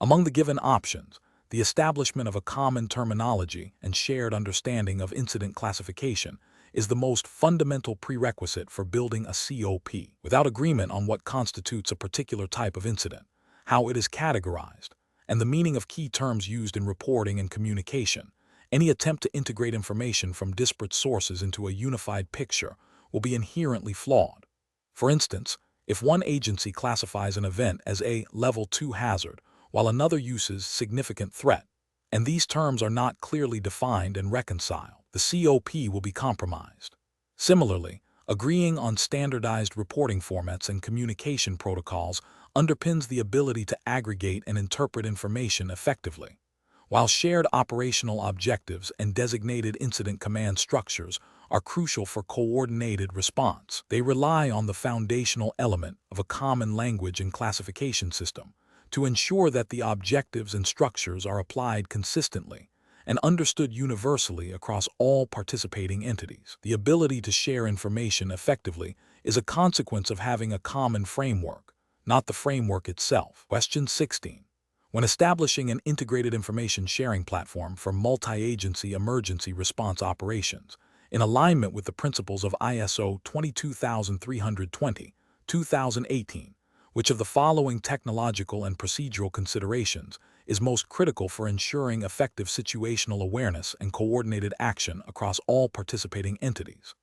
S1: Among the given options, the establishment of a common terminology and shared understanding of incident classification is the most fundamental prerequisite for building a COP. Without agreement on what constitutes a particular type of incident, how it is categorized, and the meaning of key terms used in reporting and communication, any attempt to integrate information from disparate sources into a unified picture will be inherently flawed. For instance, if one agency classifies an event as a Level 2 hazard, while another uses significant threat, and these terms are not clearly defined and reconciled, the COP will be compromised. Similarly, agreeing on standardized reporting formats and communication protocols underpins the ability to aggregate and interpret information effectively. While shared operational objectives and designated incident command structures are crucial for coordinated response, they rely on the foundational element of a common language and classification system to ensure that the objectives and structures are applied consistently and understood universally across all participating entities. The ability to share information effectively is a consequence of having a common framework, not the framework itself. Question 16. When establishing an integrated information sharing platform for multi-agency emergency response operations, in alignment with the principles of ISO 22320-2018, which of the following technological and procedural considerations is most critical for ensuring effective situational awareness and coordinated action across all participating entities?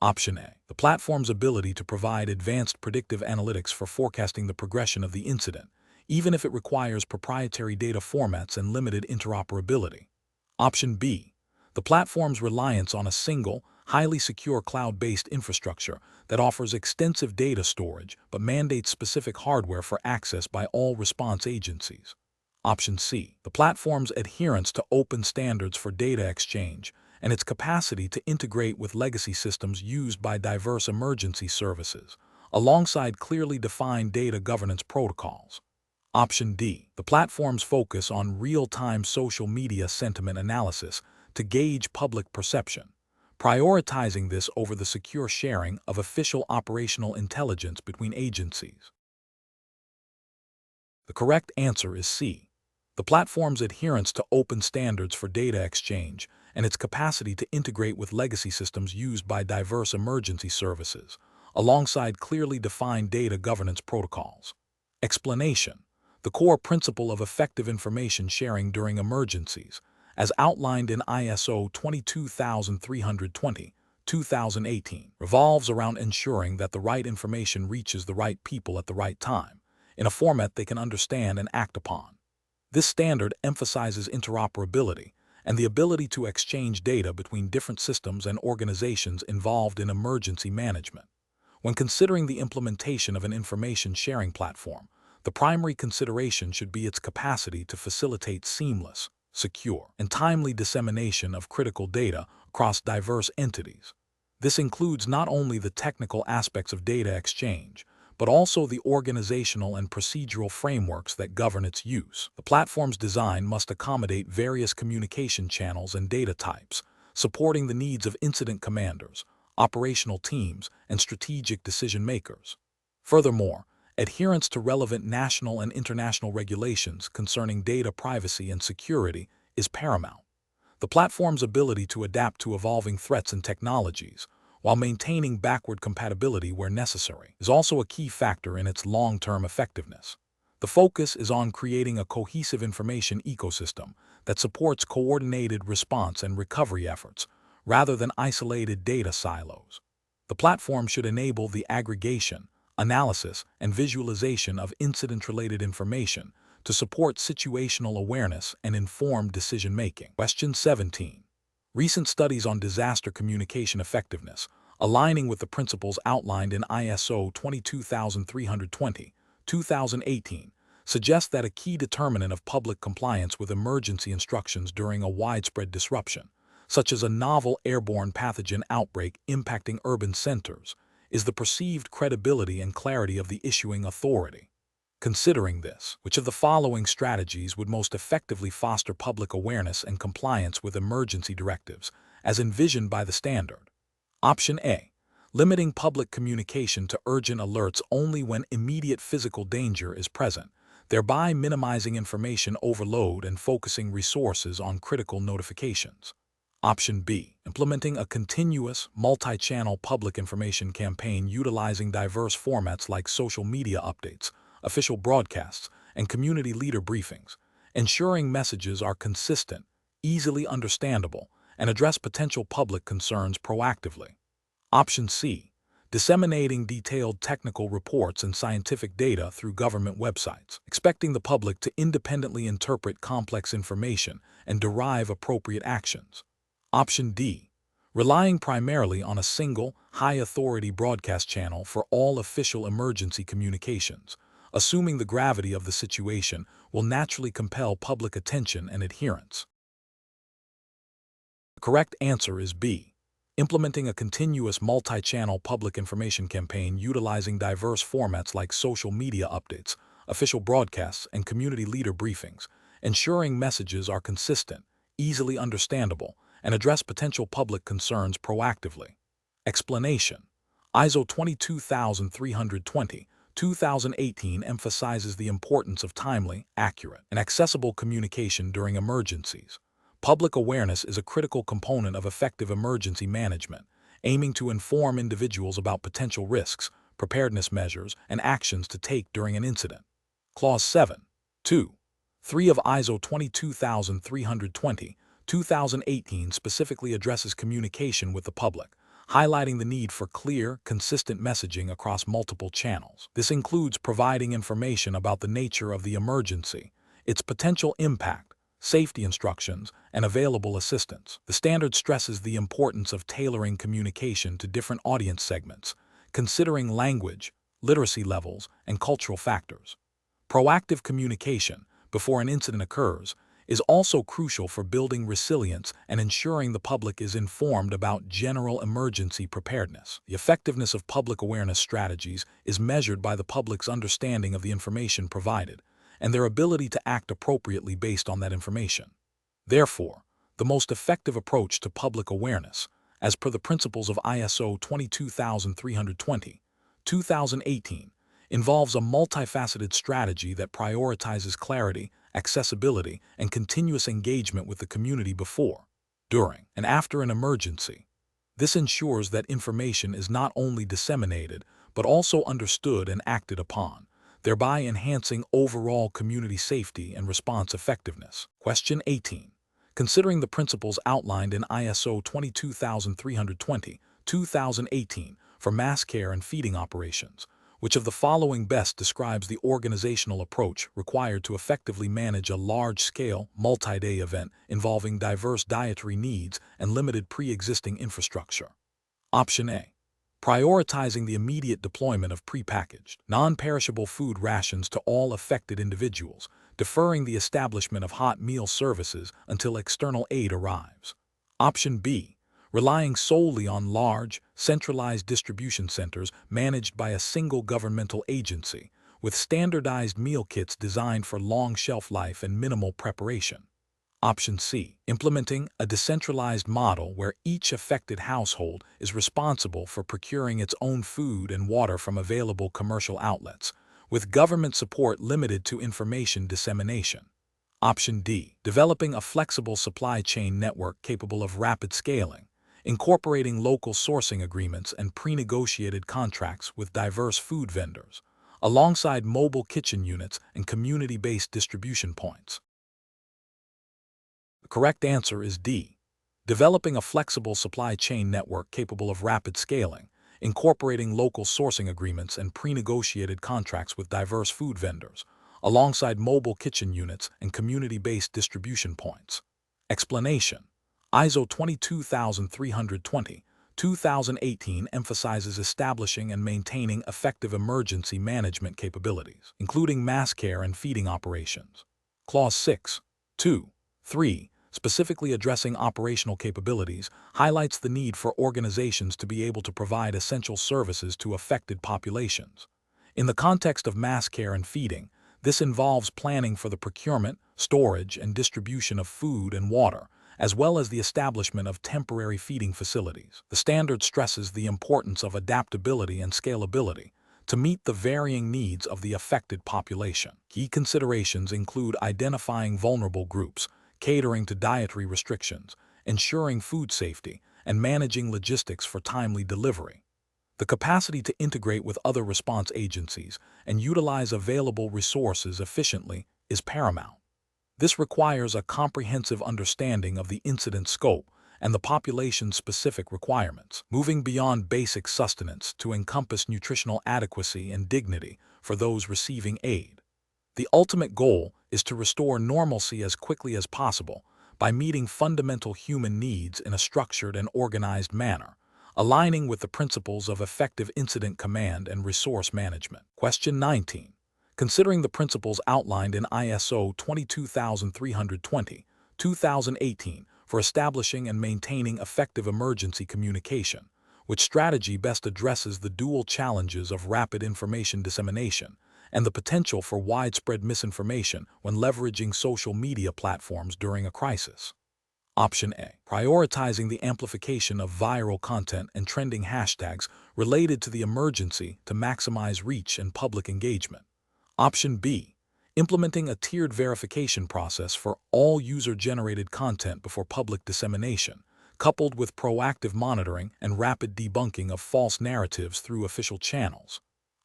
S1: Option A. The platform's ability to provide advanced predictive analytics for forecasting the progression of the incident, even if it requires proprietary data formats and limited interoperability. Option B. The platform's reliance on a single, highly secure cloud-based infrastructure that offers extensive data storage but mandates specific hardware for access by all response agencies. Option C. The platform's adherence to open standards for data exchange and its capacity to integrate with legacy systems used by diverse emergency services, alongside clearly defined data governance protocols. Option D. The platform's focus on real-time social media sentiment analysis to gauge public perception, prioritizing this over the secure sharing of official operational intelligence between agencies. The correct answer is C. The platform's adherence to open standards for data exchange and its capacity to integrate with legacy systems used by diverse emergency services, alongside clearly defined data governance protocols. Explanation. The core principle of effective information sharing during emergencies, as outlined in ISO 22320-2018, revolves around ensuring that the right information reaches the right people at the right time, in a format they can understand and act upon. This standard emphasizes interoperability and the ability to exchange data between different systems and organizations involved in emergency management. When considering the implementation of an information sharing platform, the primary consideration should be its capacity to facilitate seamless, secure, and timely dissemination of critical data across diverse entities. This includes not only the technical aspects of data exchange, but also the organizational and procedural frameworks that govern its use. The platform's design must accommodate various communication channels and data types, supporting the needs of incident commanders, operational teams, and strategic decision-makers. Furthermore, adherence to relevant national and international regulations concerning data privacy and security is paramount. The platform's ability to adapt to evolving threats and technologies, while maintaining backward compatibility where necessary, is also a key factor in its long-term effectiveness. The focus is on creating a cohesive information ecosystem that supports coordinated response and recovery efforts, rather than isolated data silos. The platform should enable the aggregation, analysis, and visualization of incident-related information to support situational awareness and informed decision-making. Question 17. Recent studies on disaster communication effectiveness, aligning with the principles outlined in ISO 22320, 2018, suggest that a key determinant of public compliance with emergency instructions during a widespread disruption, such as a novel airborne pathogen outbreak impacting urban centers, is the perceived credibility and clarity of the issuing authority. Considering this, which of the following strategies would most effectively foster public awareness and compliance with emergency directives, as envisioned by the standard? Option A. Limiting public communication to urgent alerts only when immediate physical danger is present, thereby minimizing information overload and focusing resources on critical notifications. Option B. Implementing a continuous, multi-channel public information campaign utilizing diverse formats like social media updates, official broadcasts, and community leader briefings, ensuring messages are consistent, easily understandable, and address potential public concerns proactively. Option C. Disseminating detailed technical reports and scientific data through government websites, expecting the public to independently interpret complex information and derive appropriate actions. Option D. Relying primarily on a single, high-authority broadcast channel for all official emergency communications, assuming the gravity of the situation will naturally compel public attention and adherence. The correct answer is B. Implementing a continuous multi-channel public information campaign utilizing diverse formats like social media updates, official broadcasts, and community leader briefings, ensuring messages are consistent, easily understandable, and address potential public concerns proactively. Explanation. ISO 22320, 2018 emphasizes the importance of timely, accurate, and accessible communication during emergencies. Public awareness is a critical component of effective emergency management, aiming to inform individuals about potential risks, preparedness measures, and actions to take during an incident. Clause 7. 2. 3 of ISO 22320, 2018 specifically addresses communication with the public, highlighting the need for clear, consistent messaging across multiple channels. This includes providing information about the nature of the emergency, its potential impact, safety instructions, and available assistance. The standard stresses the importance of tailoring communication to different audience segments, considering language, literacy levels, and cultural factors. Proactive communication, before an incident occurs, is also crucial for building resilience and ensuring the public is informed about general emergency preparedness. The effectiveness of public awareness strategies is measured by the public's understanding of the information provided and their ability to act appropriately based on that information. Therefore, the most effective approach to public awareness, as per the principles of ISO 22320, 2018, involves a multifaceted strategy that prioritizes clarity, accessibility, and continuous engagement with the community before, during, and after an emergency. This ensures that information is not only disseminated, but also understood and acted upon, thereby enhancing overall community safety and response effectiveness. Question 18. Considering the principles outlined in ISO 22320, 2018, for mass care and feeding operations, which of the following best describes the organizational approach required to effectively manage a large-scale, multi-day event involving diverse dietary needs and limited pre-existing infrastructure? Option A. Prioritizing the immediate deployment of prepackaged, non-perishable food rations to all affected individuals, deferring the establishment of hot meal services until external aid arrives. Option B. Relying solely on large, centralized distribution centers managed by a single governmental agency, with standardized meal kits designed for long shelf life and minimal preparation. Option C. Implementing a decentralized model where each affected household is responsible for procuring its own food and water from available commercial outlets, with government support limited to information dissemination. Option D. Developing a flexible supply chain network capable of rapid scaling, incorporating local sourcing agreements and pre-negotiated contracts with diverse food vendors, alongside mobile kitchen units and community-based distribution points. The correct answer is D. Developing a flexible supply chain network capable of rapid scaling, incorporating local sourcing agreements and pre-negotiated contracts with diverse food vendors, alongside mobile kitchen units and community-based distribution points. Explanation: ISO 22320, 2018 emphasizes establishing and maintaining effective emergency management capabilities, including mass care and feeding operations. Clause 6, 2, 3, specifically addressing operational capabilities, highlights the need for organizations to be able to provide essential services to affected populations. In the context of mass care and feeding, this involves planning for the procurement, storage, and distribution of food and water, as well as the establishment of temporary feeding facilities. The standard stresses the importance of adaptability and scalability to meet the varying needs of the affected population. Key considerations include identifying vulnerable groups, catering to dietary restrictions, ensuring food safety, and managing logistics for timely delivery. The capacity to integrate with other response agencies and utilize available resources efficiently is paramount. This requires a comprehensive understanding of the incident scope and the population's specific requirements, moving beyond basic sustenance to encompass nutritional adequacy and dignity for those receiving aid. The ultimate goal is to restore normalcy as quickly as possible by meeting fundamental human needs in a structured and organized manner, aligning with the principles of effective incident command and resource management. Question 19. Considering the principles outlined in ISO 22320, 2018 for establishing and maintaining effective emergency communication, which strategy best addresses the dual challenges of rapid information dissemination and the potential for widespread misinformation when leveraging social media platforms during a crisis? Option A. Prioritizing the amplification of viral content and trending hashtags related to the emergency to maximize reach and public engagement. Option B. Implementing a tiered verification process for all user-generated content before public dissemination, coupled with proactive monitoring and rapid debunking of false narratives through official channels.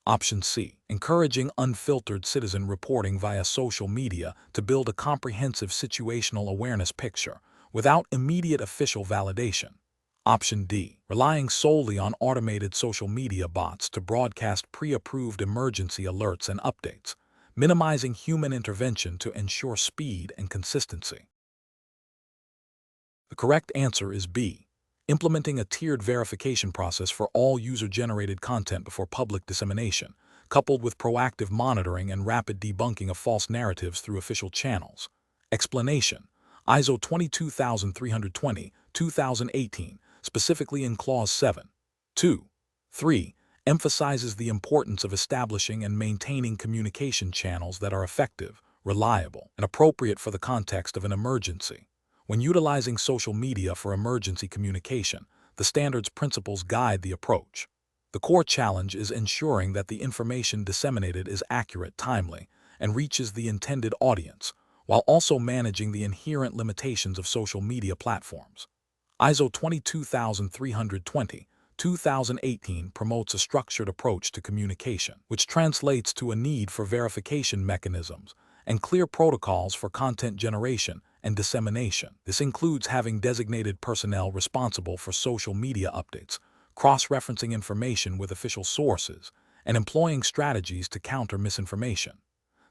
S1: Option C. Encouraging unfiltered citizen reporting via social media to build a comprehensive situational awareness picture without immediate official validation. Option D. Relying solely on automated social media bots to broadcast pre-approved emergency alerts and updates, minimizing human intervention to ensure speed and consistency. The correct answer is B. Implementing a tiered verification process for all user-generated content before public dissemination, coupled with proactive monitoring and rapid debunking of false narratives through official channels. Explanation: ISO 22320, 2018, specifically in Clause 7, 2, 3, emphasizes the importance of establishing and maintaining communication channels that are effective, reliable, and appropriate for the context of an emergency. When utilizing social media for emergency communication, the standard's principles guide the approach. The core challenge is ensuring that the information disseminated is accurate, timely, and reaches the intended audience, while also managing the inherent limitations of social media platforms. ISO 22320, 2018 promotes a structured approach to communication, which translates to a need for verification mechanisms and clear protocols for content generation and dissemination. This includes having designated personnel responsible for social media updates, cross-referencing information with official sources, and employing strategies to counter misinformation.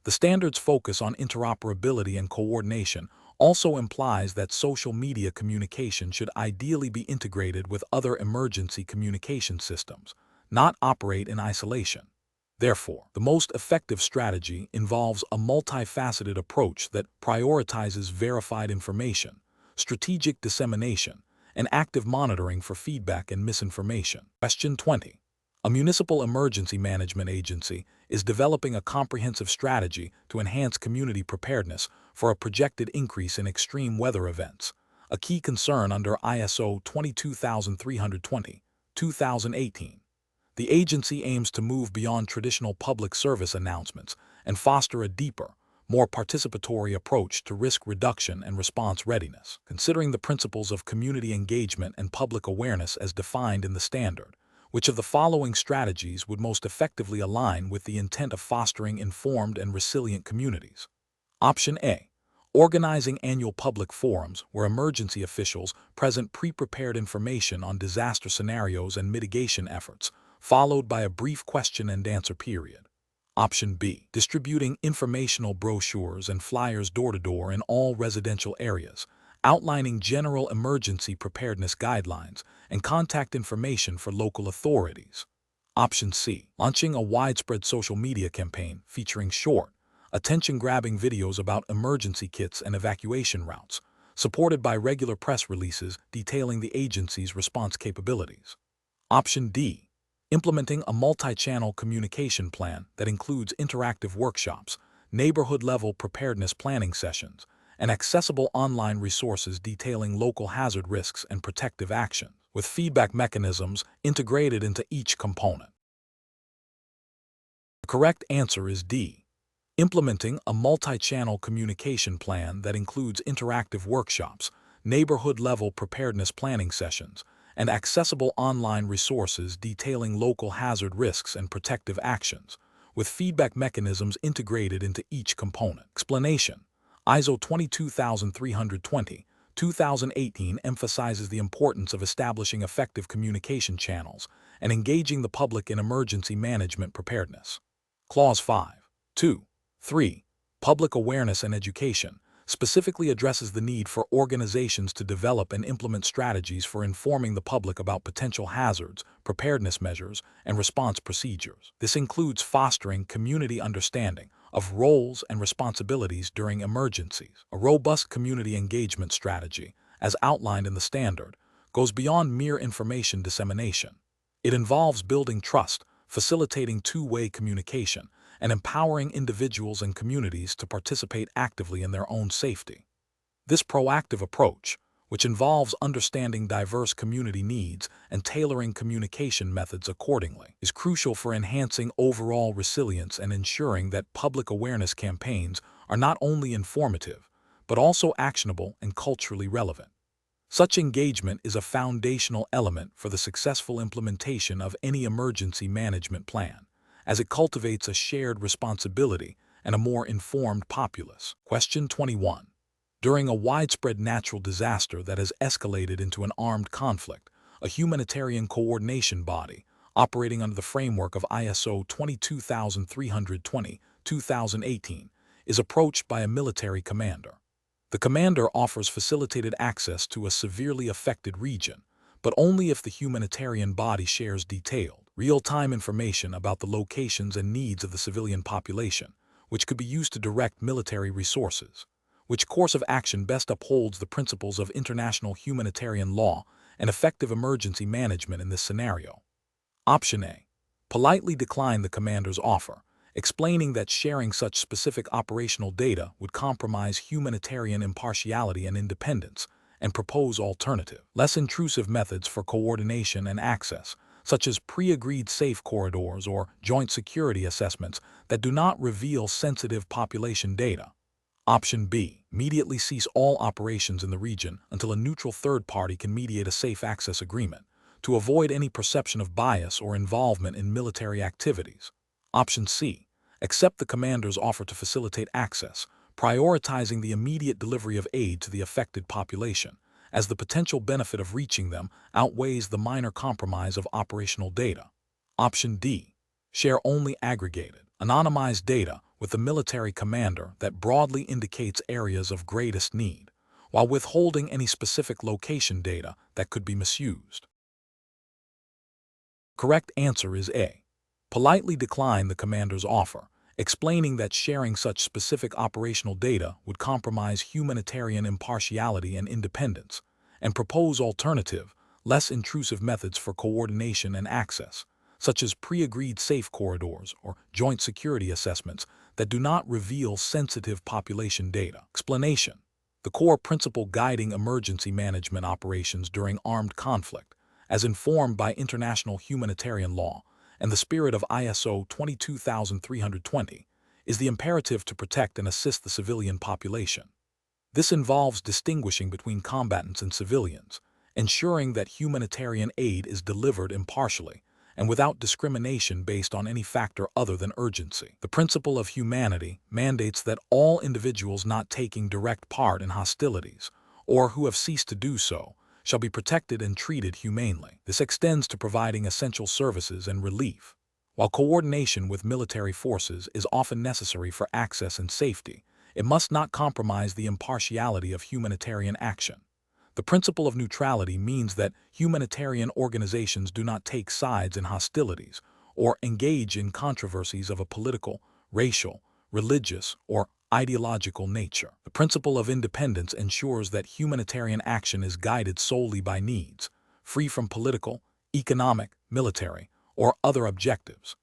S1: The standard's focus on interoperability and coordination also implies that social media communication should ideally be integrated with other emergency communication systems, not operate in isolation. Therefore, the most effective strategy involves a multifaceted approach that prioritizes verified information, strategic dissemination, and active monitoring for feedback and misinformation. Question 20. A municipal emergency management agency is developing a comprehensive strategy to enhance community preparedness for a projected increase in extreme weather events, a key concern under ISO 22320, 2018. The agency aims to move beyond traditional public service announcements and foster a deeper, more participatory approach to risk reduction and response readiness. Considering the principles of community engagement and public awareness as defined in the standard, Which of the following strategies would most effectively align with the intent of fostering informed and resilient communities? Option A. Organizing annual public forums where emergency officials present pre-prepared information on disaster scenarios and mitigation efforts, followed by a brief question and answer period. Option B. Distributing informational brochures and flyers door-to-door in all residential areas, outlining general emergency preparedness guidelines and contact information for local authorities. Option C. Launching a widespread social media campaign featuring short, attention-grabbing videos about emergency kits and evacuation routes, supported by regular press releases detailing the agency's response capabilities. Option D. Implementing a multi-channel communication plan that includes interactive workshops, neighborhood-level preparedness planning sessions, and accessible online resources detailing local hazard risks and protective actions, with feedback mechanisms integrated into each component. The correct answer is D. Implementing a multi-channel communication plan that includes interactive workshops, neighborhood-level preparedness planning sessions, and accessible online resources detailing local hazard risks and protective actions, with feedback mechanisms integrated into each component. Explanation: ISO 22320, 2018 emphasizes the importance of establishing effective communication channels and engaging the public in emergency management preparedness. Clause 5. 2. 3. Public awareness and education specifically addresses the need for organizations to develop and implement strategies for informing the public about potential hazards, preparedness measures, and response procedures. This includes fostering community understanding of roles and responsibilities during emergencies. A robust community engagement strategy, as outlined in the standard, goes beyond mere information dissemination. It involves building trust, facilitating two-way communication, and empowering individuals and communities to participate actively in their own safety. This proactive approach, which involves understanding diverse community needs and tailoring communication methods accordingly, is crucial for enhancing overall resilience and ensuring that public awareness campaigns are not only informative, but also actionable and culturally relevant. Such engagement is a foundational element for the successful implementation of any emergency management plan, as it cultivates a shared responsibility and a more informed populace. Question 21. During a widespread natural disaster that has escalated into an armed conflict, a humanitarian coordination body, operating under the framework of ISO 22320, 2018, is approached by a military commander. The commander offers facilitated access to a severely affected region, but only if the humanitarian body shares detailed, real-time information about the locations and needs of the civilian population, which could be used to direct military resources. Which course of action best upholds the principles of international humanitarian law and effective emergency management in this scenario? Option A. Politely decline the commander's offer, explaining that sharing such specific operational data would compromise humanitarian impartiality and independence, and propose alternative, less intrusive methods for coordination and access, such as pre-agreed safe corridors or joint security assessments that do not reveal sensitive population data. Option B. Immediately cease all operations in the region until a neutral third party can mediate a safe access agreement, to avoid any perception of bias or involvement in military activities. Option C. Accept the commander's offer to facilitate access, prioritizing the immediate delivery of aid to the affected population, as the potential benefit of reaching them outweighs the minor compromise of operational data. Option D. Share only aggregated, anonymized data with the military commander that broadly indicates areas of greatest need, while withholding any specific location data that could be misused. Correct answer is A. Politely decline the commander's offer, explaining that sharing such specific operational data would compromise humanitarian impartiality and independence, and propose alternative, less intrusive methods for coordination and access, such as pre-agreed safe corridors or joint security assessments that do not reveal sensitive population data. Explanation: the core principle guiding emergency management operations during armed conflict, as informed by international humanitarian law and the spirit of ISO 22320, is the imperative to protect and assist the civilian population. This involves distinguishing between combatants and civilians, ensuring that humanitarian aid is delivered impartially, and without discrimination based on any factor other than urgency. The principle of humanity mandates that all individuals not taking direct part in hostilities, or who have ceased to do so, shall be protected and treated humanely. This extends to providing essential services and relief. While coordination with military forces is often necessary for access and safety, it must not compromise the impartiality of humanitarian action. The principle of neutrality means that humanitarian organizations do not take sides in hostilities or engage in controversies of a political, racial, religious, or ideological nature. The principle of independence ensures that humanitarian action is guided solely by needs, free from political, economic, military, or other objectives.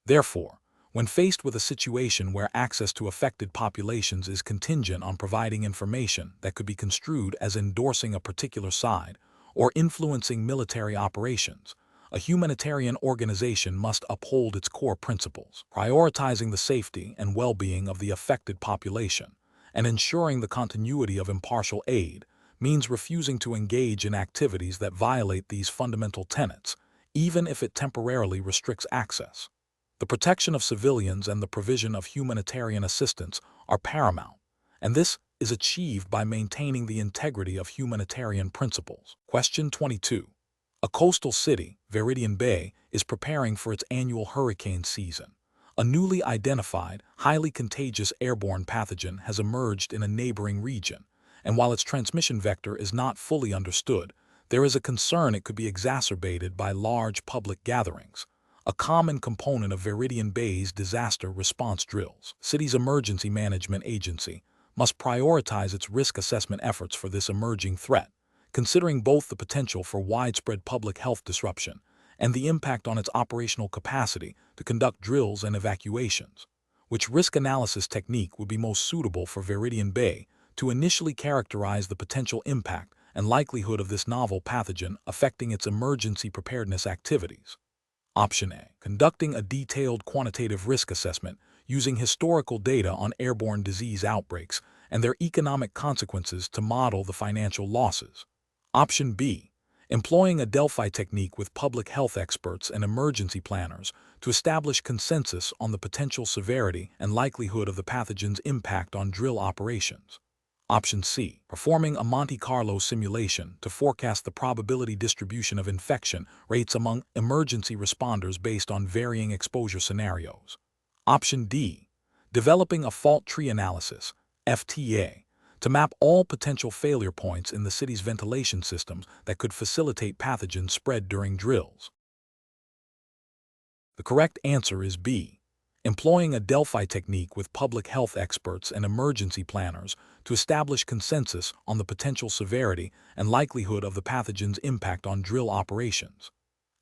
S1: Therefore, when faced with a situation where access to affected populations is contingent on providing information that could be construed as endorsing a particular side or influencing military operations, a humanitarian organization must uphold its core principles, prioritizing the safety and well-being of the affected population, and ensuring the continuity of impartial aid means refusing to engage in activities that violate these fundamental tenets, even if it temporarily restricts access. The protection of civilians and the provision of humanitarian assistance are paramount, and this is achieved by maintaining the integrity of humanitarian principles. Question 22. A coastal city, Viridian Bay, is preparing for its annual hurricane season. A newly identified, highly contagious airborne pathogen has emerged in a neighboring region, and while its transmission vector is not fully understood, there is a concern it could be exacerbated by large public gatherings, a common component of Viridian Bay's disaster response drills. City's Emergency Management Agency must prioritize its risk assessment efforts for this emerging threat, considering both the potential for widespread public health disruption and the impact on its operational capacity to conduct drills and evacuations. Which risk analysis technique would be most suitable for Viridian Bay to initially characterize the potential impact and likelihood of this novel pathogen affecting its emergency preparedness activities? Option A. Conducting a detailed quantitative risk assessment using historical data on airborne disease outbreaks and their economic consequences to model the financial losses. Option B. Employing a Delphi technique with public health experts and emergency planners to establish consensus on the potential severity and likelihood of the pathogen's impact on drill operations. Option C. Performing a Monte Carlo simulation to forecast the probability distribution of infection rates among emergency responders based on varying exposure scenarios. Option D. Developing a fault tree analysis, FTA, to map all potential failure points in the city's ventilation systems that could facilitate pathogen spread during drills. The correct answer is B. Employing a Delphi technique with public health experts and emergency planners to establish consensus on the potential severity and likelihood of the pathogen's impact on drill operations.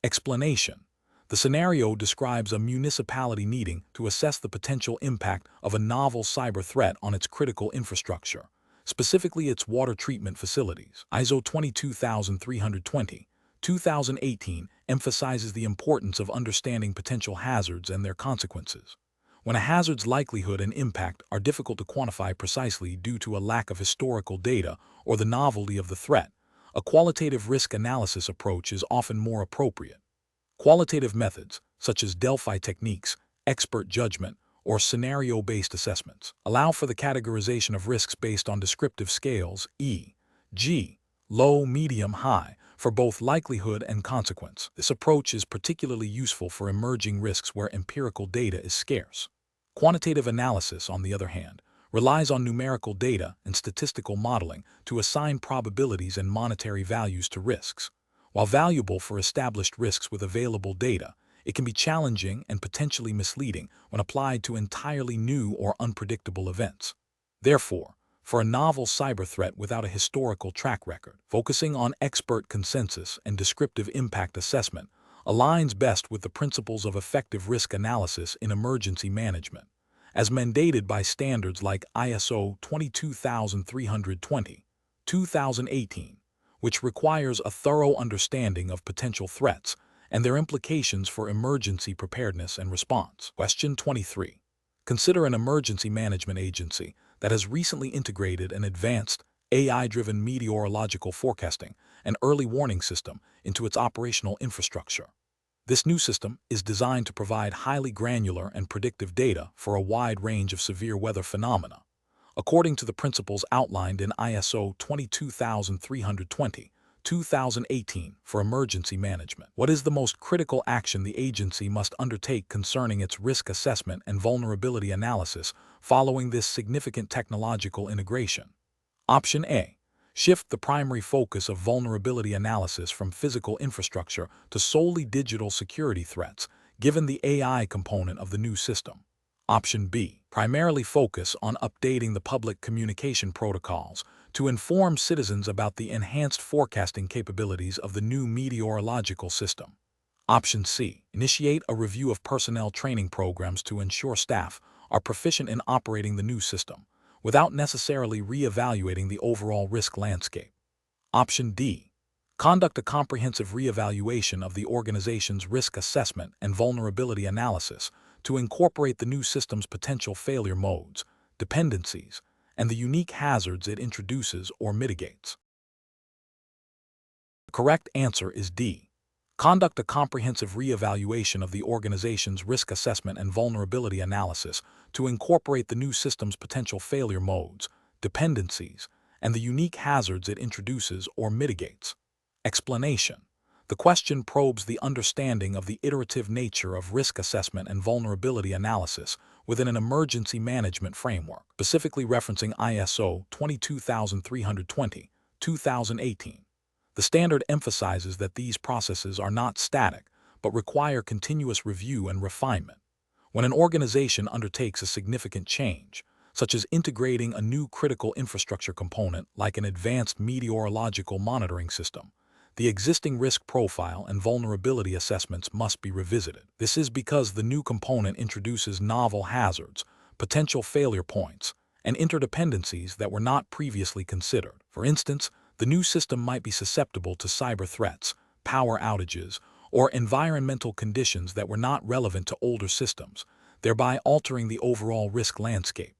S1: Explanation. The scenario describes a municipality needing to assess the potential impact of a novel cyber threat on its critical infrastructure, specifically its water treatment facilities. ISO 22320, 2018 emphasizes the importance of understanding potential hazards and their consequences. When a hazard's likelihood and impact are difficult to quantify precisely due to a lack of historical data or the novelty of the threat, a qualitative risk analysis approach is often more appropriate. Qualitative methods, such as Delphi techniques, expert judgment, or scenario-based assessments, allow for the categorization of risks based on descriptive scales e.g., low, medium, high, for both likelihood and consequence. This approach is particularly useful for emerging risks where empirical data is scarce. Quantitative analysis, on the other hand, relies on numerical data and statistical modeling to assign probabilities and monetary values to risks. While valuable for established risks with available data, it can be challenging and potentially misleading when applied to entirely new or unpredictable events. Therefore, for a novel cyber threat without a historical track record, focusing on expert consensus and descriptive impact assessment aligns best with the principles of effective risk analysis in emergency management, as mandated by standards like ISO 22320, 2018, which requires a thorough understanding of potential threats and their implications for emergency preparedness and response. Question 23. Consider an emergency management agency that has recently integrated an advanced AI-driven meteorological forecasting and early warning system into its operational infrastructure. This new system is designed to provide highly granular and predictive data for a wide range of severe weather phenomena, according to the principles outlined in ISO 22320-2018 for emergency management. What is the most critical action the agency must undertake concerning its risk assessment and vulnerability analysis following this significant technological integration? Option A. Shift the primary focus of vulnerability analysis from physical infrastructure to solely digital security threats, given the AI component of the new system. Option B. Primarily focus on updating the public communication protocols to inform citizens about the enhanced forecasting capabilities of the new meteorological system. Option C. Initiate a review of personnel training programs to ensure staff are proficient in operating the new system, without necessarily re-evaluating the overall risk landscape. Option D. Conduct a comprehensive re-evaluation of the organization's risk assessment and vulnerability analysis to incorporate the new system's potential failure modes, dependencies, and the unique hazards it introduces or mitigates. The correct answer is D. Conduct a comprehensive re-evaluation of the organization's risk assessment and vulnerability analysis to incorporate the new system's potential failure modes, dependencies, and the unique hazards it introduces or mitigates. Explanation. The question probes the understanding of the iterative nature of risk assessment and vulnerability analysis within an emergency management framework, specifically referencing ISO 22320-2018. The standard emphasizes that these processes are not static, but require continuous review and refinement. When an organization undertakes a significant change, such as integrating a new critical infrastructure component like an advanced meteorological monitoring system, the existing risk profile and vulnerability assessments must be revisited. This is because the new component introduces novel hazards, potential failure points, and interdependencies that were not previously considered. For instance, the new system might be susceptible to cyber threats, power outages, or environmental conditions that were not relevant to older systems, thereby altering the overall risk landscape.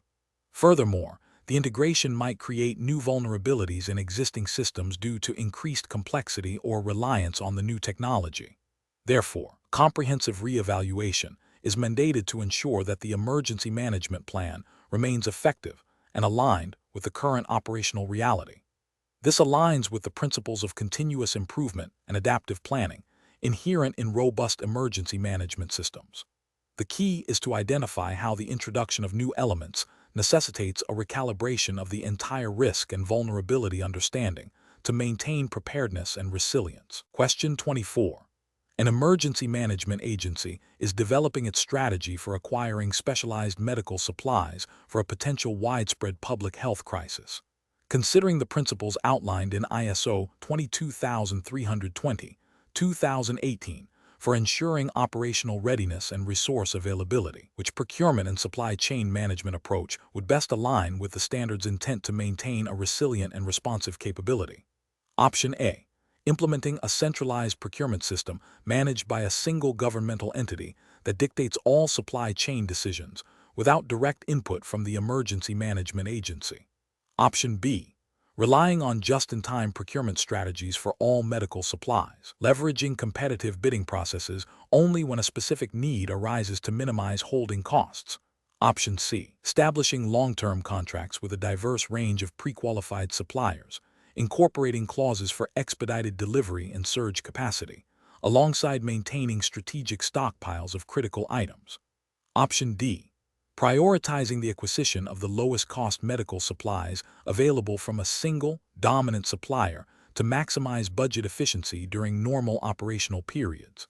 S1: Furthermore, the integration might create new vulnerabilities in existing systems due to increased complexity or reliance on the new technology. Therefore, comprehensive re-evaluation is mandated to ensure that the emergency management plan remains effective and aligned with the current operational reality. This aligns with the principles of continuous improvement and adaptive planning inherent in robust emergency management systems. The key is to identify how the introduction of new elements necessitates a recalibration of the entire risk and vulnerability understanding to maintain preparedness and resilience. Question 24. An emergency management agency is developing its strategy for acquiring specialized medical supplies for a potential widespread public health crisis. Considering the principles outlined in ISO 22320-2018 for ensuring operational readiness and resource availability, which procurement and supply chain management approach would best align with the standard's intent to maintain a resilient and responsive capability? Option A. Implementing a centralized procurement system managed by a single governmental entity that dictates all supply chain decisions without direct input from the emergency management agency. Option B. Relying on just-in-time procurement strategies for all medical supplies, leveraging competitive bidding processes only when a specific need arises to minimize holding costs. Option C. Establishing long-term contracts with a diverse range of pre-qualified suppliers, incorporating clauses for expedited delivery and surge capacity, alongside maintaining strategic stockpiles of critical items. Option D. Prioritizing the acquisition of the lowest-cost medical supplies available from a single, dominant supplier to maximize budget efficiency during normal operational periods.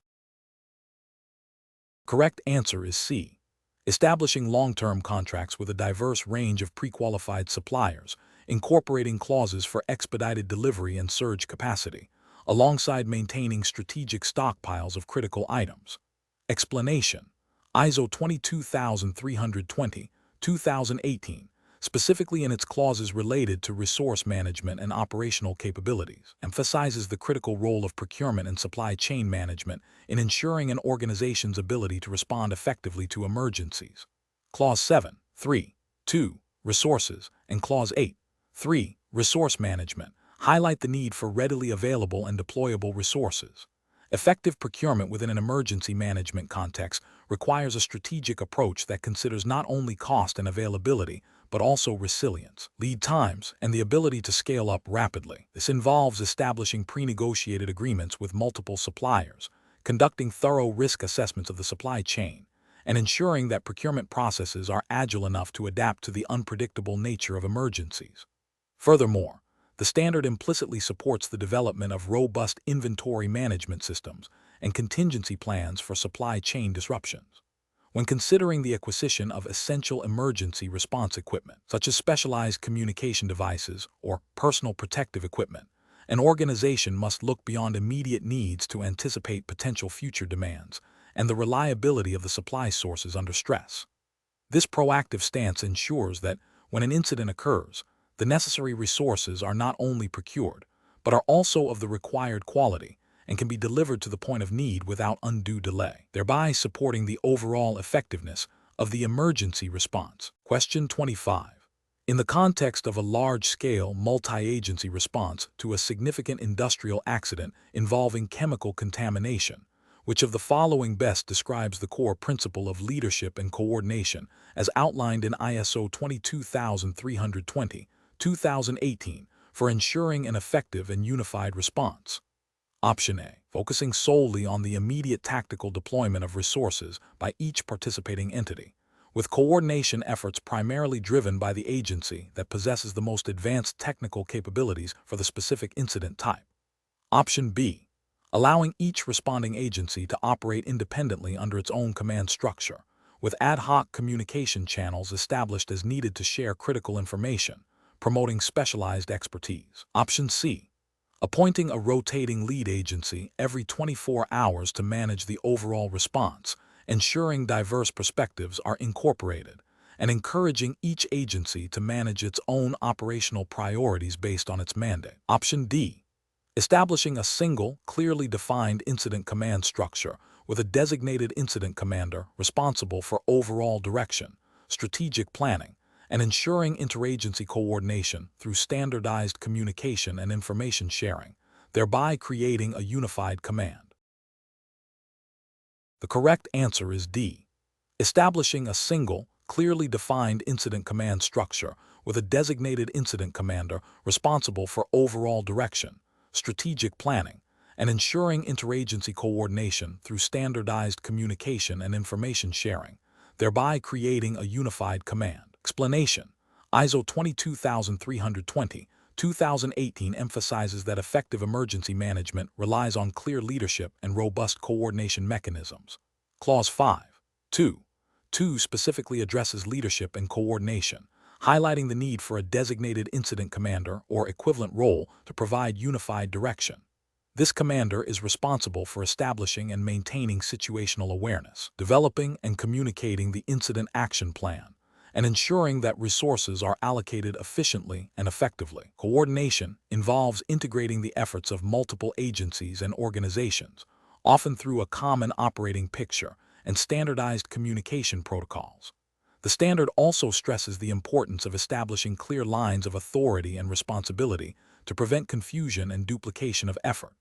S1: Correct answer is C. Establishing long-term contracts with a diverse range of pre-qualified suppliers, incorporating clauses for expedited delivery and surge capacity, alongside maintaining strategic stockpiles of critical items. Explanation. ISO 22320-2018, specifically in its clauses related to resource management and operational capabilities, emphasizes the critical role of procurement and supply chain management in ensuring an organization's ability to respond effectively to emergencies. Clause 7.3.2, Resources, and Clause 8.3, Resource management, highlight the need for readily available and deployable resources. Effective procurement within an emergency management context requires a strategic approach that considers not only cost and availability, but also resilience, lead times, and the ability to scale up rapidly. This involves establishing pre-negotiated agreements with multiple suppliers, conducting thorough risk assessments of the supply chain, and ensuring that procurement processes are agile enough to adapt to the unpredictable nature of emergencies. Furthermore, the standard implicitly supports the development of robust inventory management systems and contingency plans for supply chain disruptions. When considering the acquisition of essential emergency response equipment, such as specialized communication devices or personal protective equipment, an organization must look beyond immediate needs to anticipate potential future demands and the reliability of the supply sources under stress. This proactive stance ensures that, when an incident occurs, the necessary resources are not only procured, but are also of the required quality and can be delivered to the point of need without undue delay, thereby supporting the overall effectiveness of the emergency response. Question 25. In the context of a large-scale multi-agency response to a significant industrial accident involving chemical contamination, which of the following best describes the core principle of leadership and coordination as outlined in ISO 22320, 2018, for ensuring an effective and unified response? Option A. Focusing solely on the immediate tactical deployment of resources by each participating entity, with coordination efforts primarily driven by the agency that possesses the most advanced technical capabilities for the specific incident type. Option B. Allowing each responding agency to operate independently under its own command structure, with ad hoc communication channels established as needed to share critical information, promoting specialized expertise. Option C. Appointing a rotating lead agency every 24 hours to manage the overall response, ensuring diverse perspectives are incorporated, and encouraging each agency to manage its own operational priorities based on its mandate. Option D. Establishing a single, clearly defined incident command structure with a designated incident commander responsible for overall direction, strategic planning, and ensuring interagency coordination through standardized communication and information sharing, thereby creating a unified command. The correct answer is D. Establishing a single, clearly defined incident command structure with a designated incident commander responsible for overall direction, strategic planning, and ensuring interagency coordination through standardized communication and information sharing, thereby creating a unified command. Explanation: ISO 22320, 2018 emphasizes that effective emergency management relies on clear leadership and robust coordination mechanisms. Clause 5.2 specifically addresses leadership and coordination, highlighting the need for a designated incident commander or equivalent role to provide unified direction. This commander is responsible for establishing and maintaining situational awareness, developing and communicating the incident action plan, and ensuring that resources are allocated efficiently and effectively. Coordination involves integrating the efforts of multiple agencies and organizations, often through a common operating picture and standardized communication protocols. The standard also stresses the importance of establishing clear lines of authority and responsibility to prevent confusion and duplication of effort.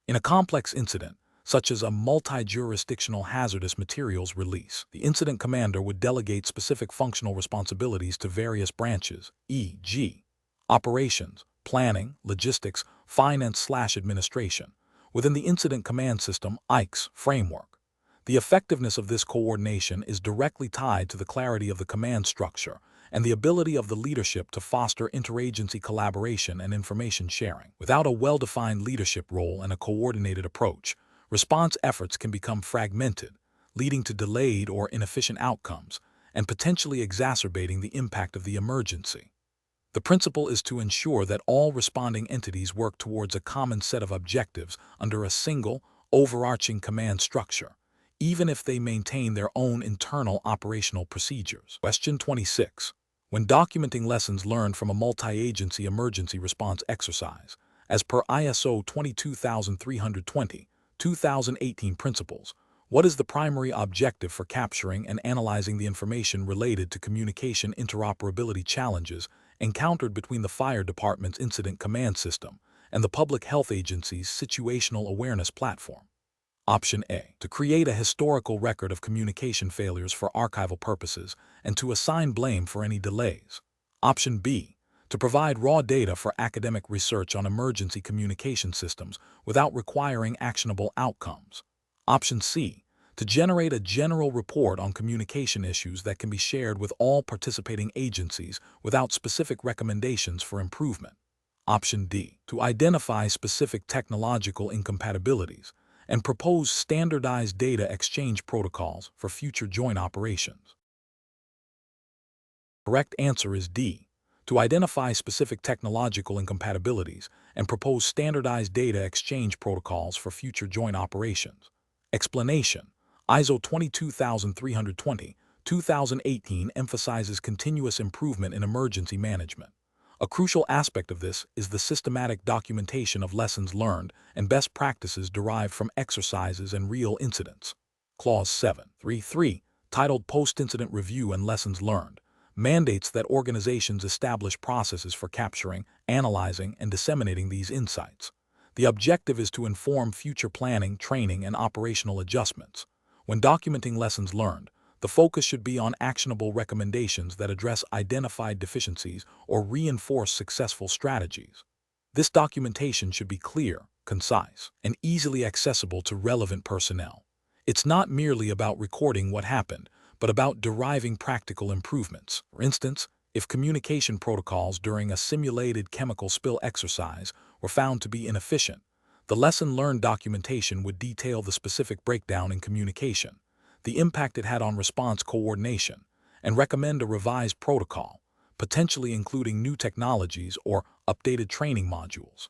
S1: In a complex incident, such as a multi-jurisdictional hazardous materials release, the incident commander would delegate specific functional responsibilities to various branches, e.g., operations, planning, logistics, finance/administration, within the Incident Command System (ICS) framework. The effectiveness of this coordination is directly tied to the clarity of the command structure and the ability of the leadership to foster interagency collaboration and information sharing. Without a well-defined leadership role and a coordinated approach, response efforts can become fragmented, leading to delayed or inefficient outcomes and potentially exacerbating the impact of the emergency. The principle is to ensure that all responding entities work towards a common set of objectives under a single, overarching command structure, even if they maintain their own internal operational procedures. Question 26. When documenting lessons learned from a multi-agency emergency response exercise, as per ISO 22320, 2018 principles, what is the primary objective for capturing and analyzing the information related to communication interoperability challenges encountered between the fire department's incident command system and the public health agency's situational awareness platform? Option A, to create a historical record of communication failures for archival purposes and to assign blame for any delays. Option B, to provide raw data for academic research on emergency communication systems without requiring actionable outcomes. Option C, to generate a general report on communication issues that can be shared with all participating agencies without specific recommendations for improvement. Option D, to identify specific technological incompatibilities and propose standardized data exchange protocols for future joint operations. Correct answer is D, to identify specific technological incompatibilities and propose standardized data exchange protocols for future joint operations. Explanation: ISO 22320, 2018 emphasizes continuous improvement in emergency management. A crucial aspect of this is the systematic documentation of lessons learned and best practices derived from exercises and real incidents. Clause 7.3.3, titled Post-Incident Review and Lessons Learned, mandates that organizations establish processes for capturing, analyzing, and disseminating these insights. The objective is to inform future planning, training, and operational adjustments. When documenting lessons learned, the focus should be on actionable recommendations that address identified deficiencies or reinforce successful strategies. This documentation should be clear, concise, and easily accessible to relevant personnel. It's not merely about recording what happened, but about deriving practical improvements. For instance, if communication protocols during a simulated chemical spill exercise were found to be inefficient, the lesson learned documentation would detail the specific breakdown in communication, the impact it had on response coordination, and recommend a revised protocol, potentially including new technologies or updated training modules.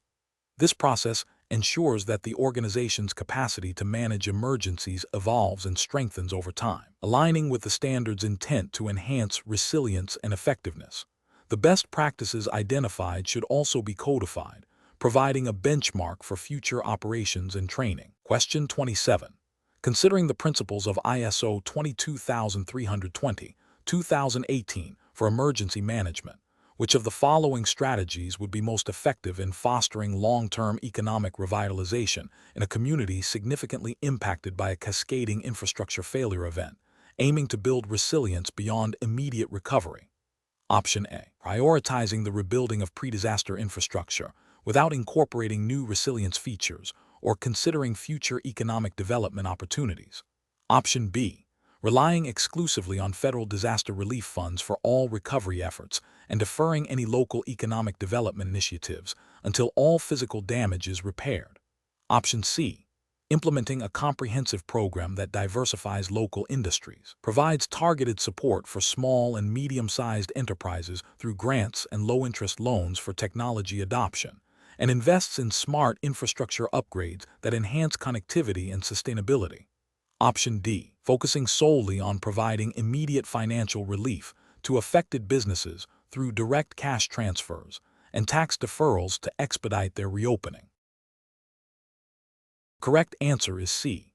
S1: This process ensures that the organization's capacity to manage emergencies evolves and strengthens over time, aligning with the standard's intent to enhance resilience and effectiveness. The best practices identified should also be codified, providing a benchmark for future operations and training. Question 27. Considering the principles of ISO 22320, 2018 for emergency management, which of the following strategies would be most effective in fostering long-term economic revitalization in a community significantly impacted by a cascading infrastructure failure event, aiming to build resilience beyond immediate recovery? Option A, prioritizing the rebuilding of pre-disaster infrastructure without incorporating new resilience features or considering future economic development opportunities. Option B, relying exclusively on federal disaster relief funds for all recovery efforts and deferring any local economic development initiatives until all physical damage is repaired. Option C, implementing a comprehensive program that diversifies local industries, provides targeted support for small and medium-sized enterprises through grants and low-interest loans for technology adoption, and invests in smart infrastructure upgrades that enhance connectivity and sustainability. Option D, focusing solely on providing immediate financial relief to affected businesses through direct cash transfers and tax deferrals to expedite their reopening. Correct answer is C,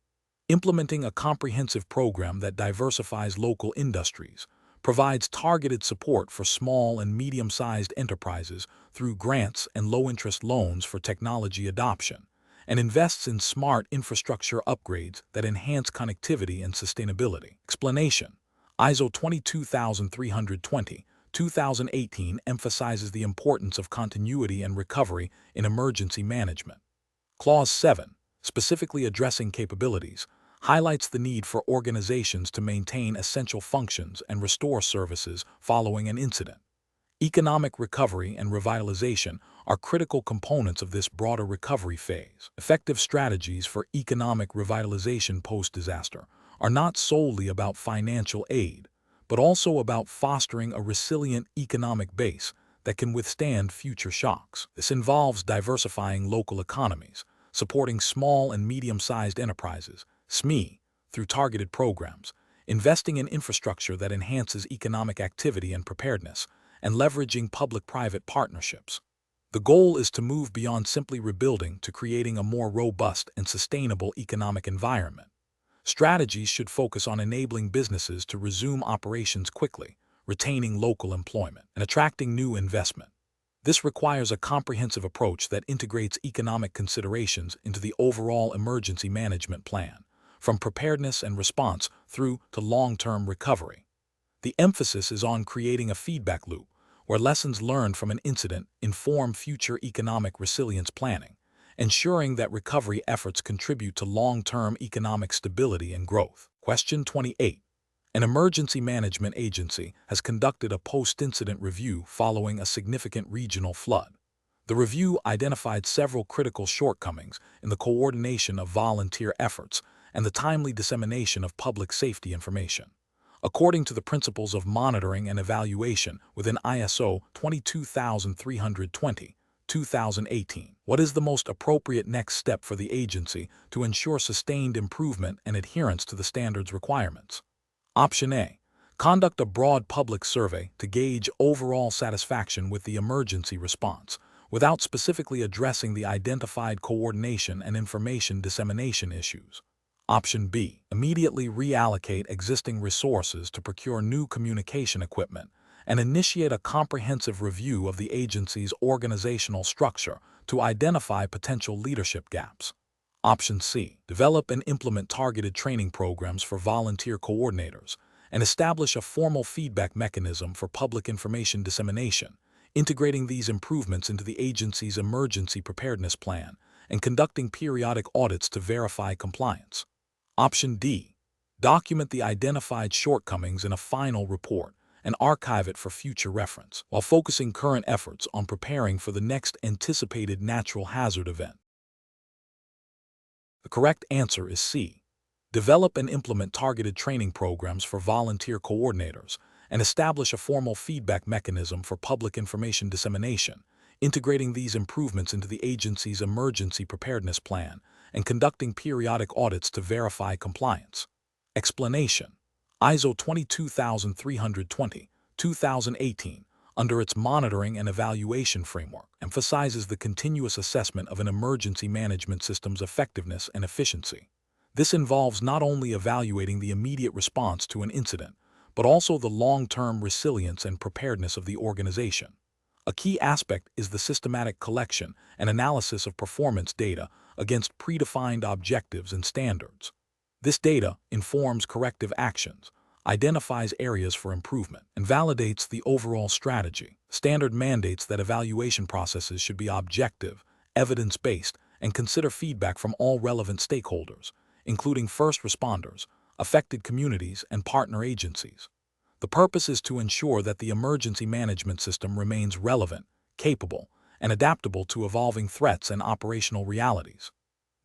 S1: implementing a comprehensive program that diversifies local industries, provides targeted support for small and medium-sized enterprises through grants and low-interest loans for technology adoption, and invests in smart infrastructure upgrades that enhance connectivity and sustainability. Explanation: ISO 22320, 2018 emphasizes the importance of continuity and recovery in emergency management. Clause 7, specifically addressing capabilities, highlights the need for organizations to maintain essential functions and restore services following an incident. Economic recovery and revitalization are critical components of this broader recovery phase. Effective strategies for economic revitalization post-disaster are not solely about financial aid, but also about fostering a resilient economic base that can withstand future shocks. This involves diversifying local economies, supporting small and medium-sized enterprises, SME, through targeted programs, investing in infrastructure that enhances economic activity and preparedness, and leveraging public-private partnerships. The goal is to move beyond simply rebuilding to creating a more robust and sustainable economic environment. Strategies should focus on enabling businesses to resume operations quickly, retaining local employment, and attracting new investment. This requires a comprehensive approach that integrates economic considerations into the overall emergency management plan, from preparedness and response through to long-term recovery. The emphasis is on creating a feedback loop where lessons learned from an incident inform future economic resilience planning, ensuring that recovery efforts contribute to long-term economic stability and growth. Question 28. An emergency management agency has conducted a post-incident review following a significant regional flood. The review identified several critical shortcomings in the coordination of volunteer efforts and the timely dissemination of public safety information. According to the principles of monitoring and evaluation within ISO 22320, 2018, what is the most appropriate next step for the agency to ensure sustained improvement and adherence to the standards requirements? Option A. Conduct a broad public survey to gauge overall satisfaction with the emergency response, without specifically addressing the identified coordination and information dissemination issues. Option B. Immediately reallocate existing resources to procure new communication equipment and initiate a comprehensive review of the agency's organizational structure to identify potential leadership gaps. Option C. Develop and implement targeted training programs for volunteer coordinators and establish a formal feedback mechanism for public information dissemination, integrating these improvements into the agency's emergency preparedness plan and conducting periodic audits to verify compliance. Option D. Document the identified shortcomings in a final report and archive it for future reference, while focusing current efforts on preparing for the next anticipated natural hazard event. The correct answer is C. Develop and implement targeted training programs for volunteer coordinators and establish a formal feedback mechanism for public information dissemination, integrating these improvements into the agency's emergency preparedness plan and conducting periodic audits to verify compliance. Explanation: ISO 22320, 2018, under its monitoring and evaluation framework, emphasizes the continuous assessment of an emergency management system's effectiveness and efficiency. This involves not only evaluating the immediate response to an incident, but also the long-term resilience and preparedness of the organization. A key aspect is the systematic collection and analysis of performance data against predefined objectives and standards. This data informs corrective actions, identifies areas for improvement, and validates the overall strategy. Standard mandates that evaluation processes should be objective, evidence-based, and consider feedback from all relevant stakeholders, including first responders, affected communities, and partner agencies. The purpose is to ensure that the emergency management system remains relevant, capable, and adaptable to evolving threats and operational realities.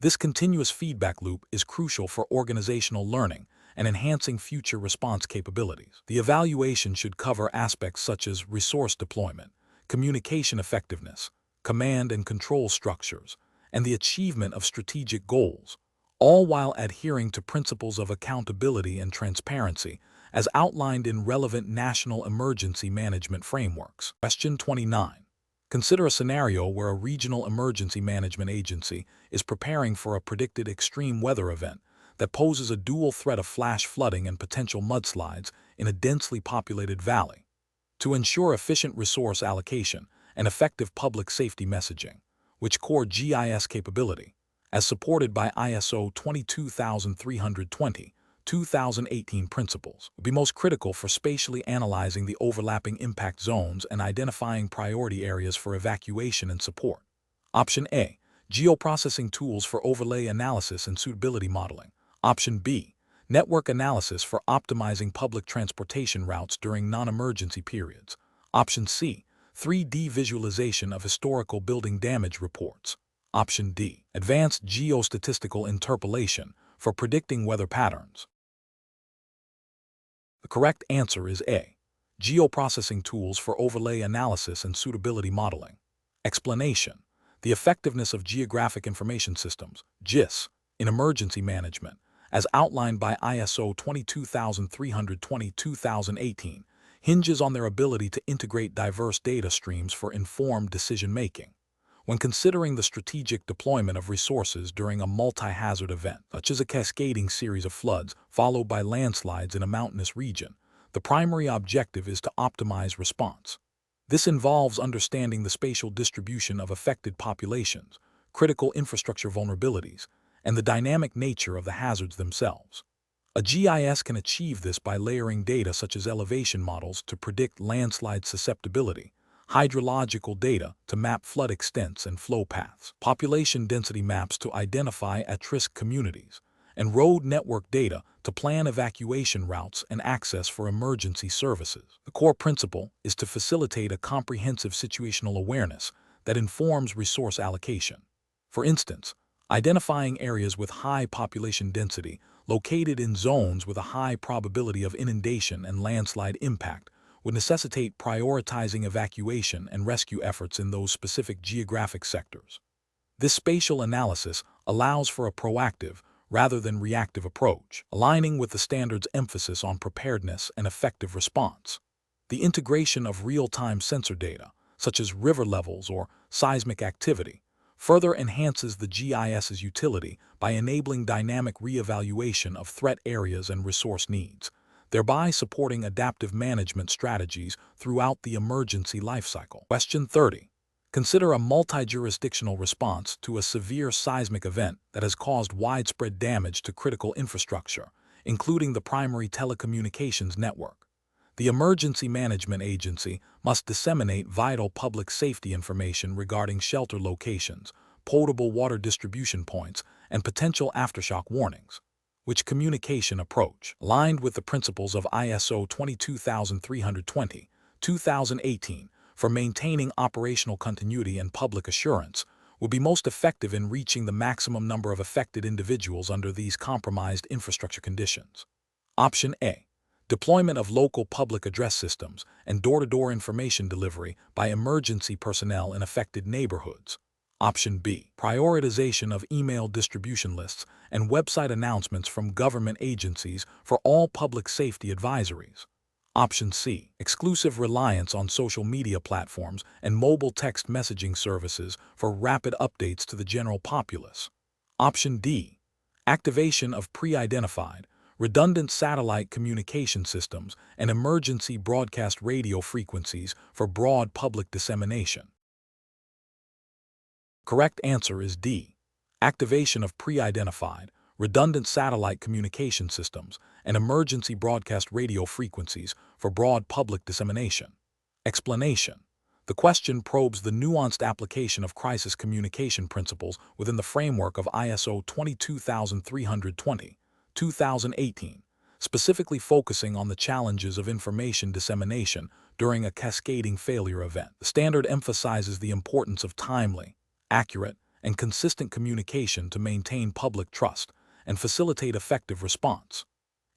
S1: This continuous feedback loop is crucial for organizational learning and enhancing future response capabilities. The evaluation should cover aspects such as resource deployment, communication effectiveness, command and control structures, and the achievement of strategic goals, all while adhering to principles of accountability and transparency as outlined in relevant national emergency management frameworks. Question 29. Consider a scenario where a regional emergency management agency is preparing for a predicted extreme weather event that poses a dual threat of flash flooding and potential mudslides in a densely populated valley. To ensure efficient resource allocation and effective public safety messaging, which core GIS capability, as supported by ISO 22320, 2018 principles, would be most critical for spatially analyzing the overlapping impact zones and identifying priority areas for evacuation and support. Option A. Geoprocessing tools for overlay analysis and suitability modeling. Option B. Network analysis for optimizing public transportation routes during non-emergency periods. Option C. 3D visualization of historical building damage reports. Option D. Advanced geostatistical interpolation for predicting weather patterns. The correct answer is A. Geoprocessing tools for overlay analysis and suitability modeling. Explanation: the effectiveness of geographic information systems, GIS, in emergency management, as outlined by ISO 22320-2018, hinges on their ability to integrate diverse data streams for informed decision-making. When considering the strategic deployment of resources during a multi-hazard event, such as a cascading series of floods followed by landslides in a mountainous region, the primary objective is to optimize response. This involves understanding the spatial distribution of affected populations, critical infrastructure vulnerabilities, and the dynamic nature of the hazards themselves. A GIS can achieve this by layering data such as elevation models to predict landslide susceptibility, hydrological data to map flood extents and flow paths, population density maps to identify at-risk communities, and road network data to plan evacuation routes and access for emergency services. The core principle is to facilitate a comprehensive situational awareness that informs resource allocation. For instance, identifying areas with high population density located in zones with a high probability of inundation and landslide impact would necessitate prioritizing evacuation and rescue efforts in those specific geographic sectors. This spatial analysis allows for a proactive, rather than reactive approach, aligning with the standard's emphasis on preparedness and effective response. The integration of real-time sensor data, such as river levels or seismic activity, further enhances the GIS's utility by enabling dynamic reevaluation of threat areas and resource needs, thereby supporting adaptive management strategies throughout the emergency lifecycle. Question 30. Consider a multi-jurisdictional response to a severe seismic event that has caused widespread damage to critical infrastructure, including the primary telecommunications network. The Emergency Management Agency must disseminate vital public safety information regarding shelter locations, potable water distribution points, and potential aftershock warnings. Which communication approach, aligned with the principles of ISO 22320, 2018, for maintaining operational continuity and public assurance, will be most effective in reaching the maximum number of affected individuals under these compromised infrastructure conditions? Option A. Deployment of local public address systems and door-to-door information delivery by emergency personnel in affected neighborhoods. Option B. Prioritization of email distribution lists and website announcements from government agencies for all public safety advisories. Option C. Exclusive reliance on social media platforms and mobile text messaging services for rapid updates to the general populace. Option D. Activation of pre-identified, redundant satellite communication systems and emergency broadcast radio frequencies for broad public dissemination. Correct answer is D. Activation of pre-identified, redundant satellite communication systems and emergency broadcast radio frequencies for broad public dissemination. Explanation. The question probes the nuanced application of crisis communication principles within the framework of ISO 22320, 2018, specifically focusing on the challenges of information dissemination during a cascading failure event. The standard emphasizes the importance of timely, accurate, and consistent communication to maintain public trust and facilitate effective response.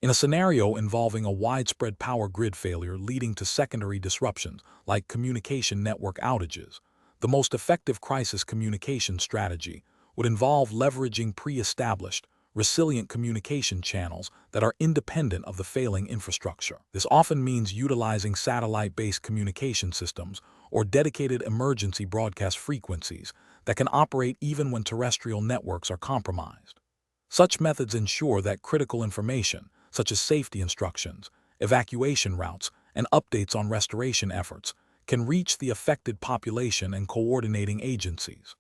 S1: In a scenario involving a widespread power grid failure leading to secondary disruptions like communication network outages, the most effective crisis communication strategy would involve leveraging pre-established, resilient communication channels that are independent of the failing infrastructure. This often means utilizing satellite-based communication systems or dedicated emergency broadcast frequencies that can operate even when terrestrial networks are compromised. Such methods ensure that critical information, such as safety instructions, evacuation routes, and updates on restoration efforts, can reach the affected population and coordinating agencies.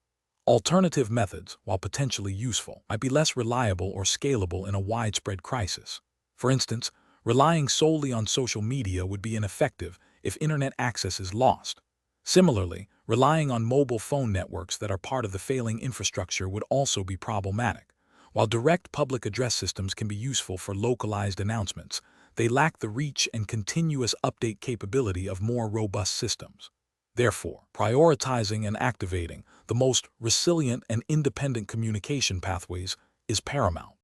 S1: Alternative methods, while potentially useful, might be less reliable or scalable in a widespread crisis. For instance, relying solely on social media would be ineffective if internet access is lost. Similarly, relying on mobile phone networks that are part of the failing infrastructure would also be problematic. While direct public address systems can be useful for localized announcements, they lack the reach and continuous update capability of more robust systems. Therefore, prioritizing and activating the most resilient and independent communication pathways is paramount.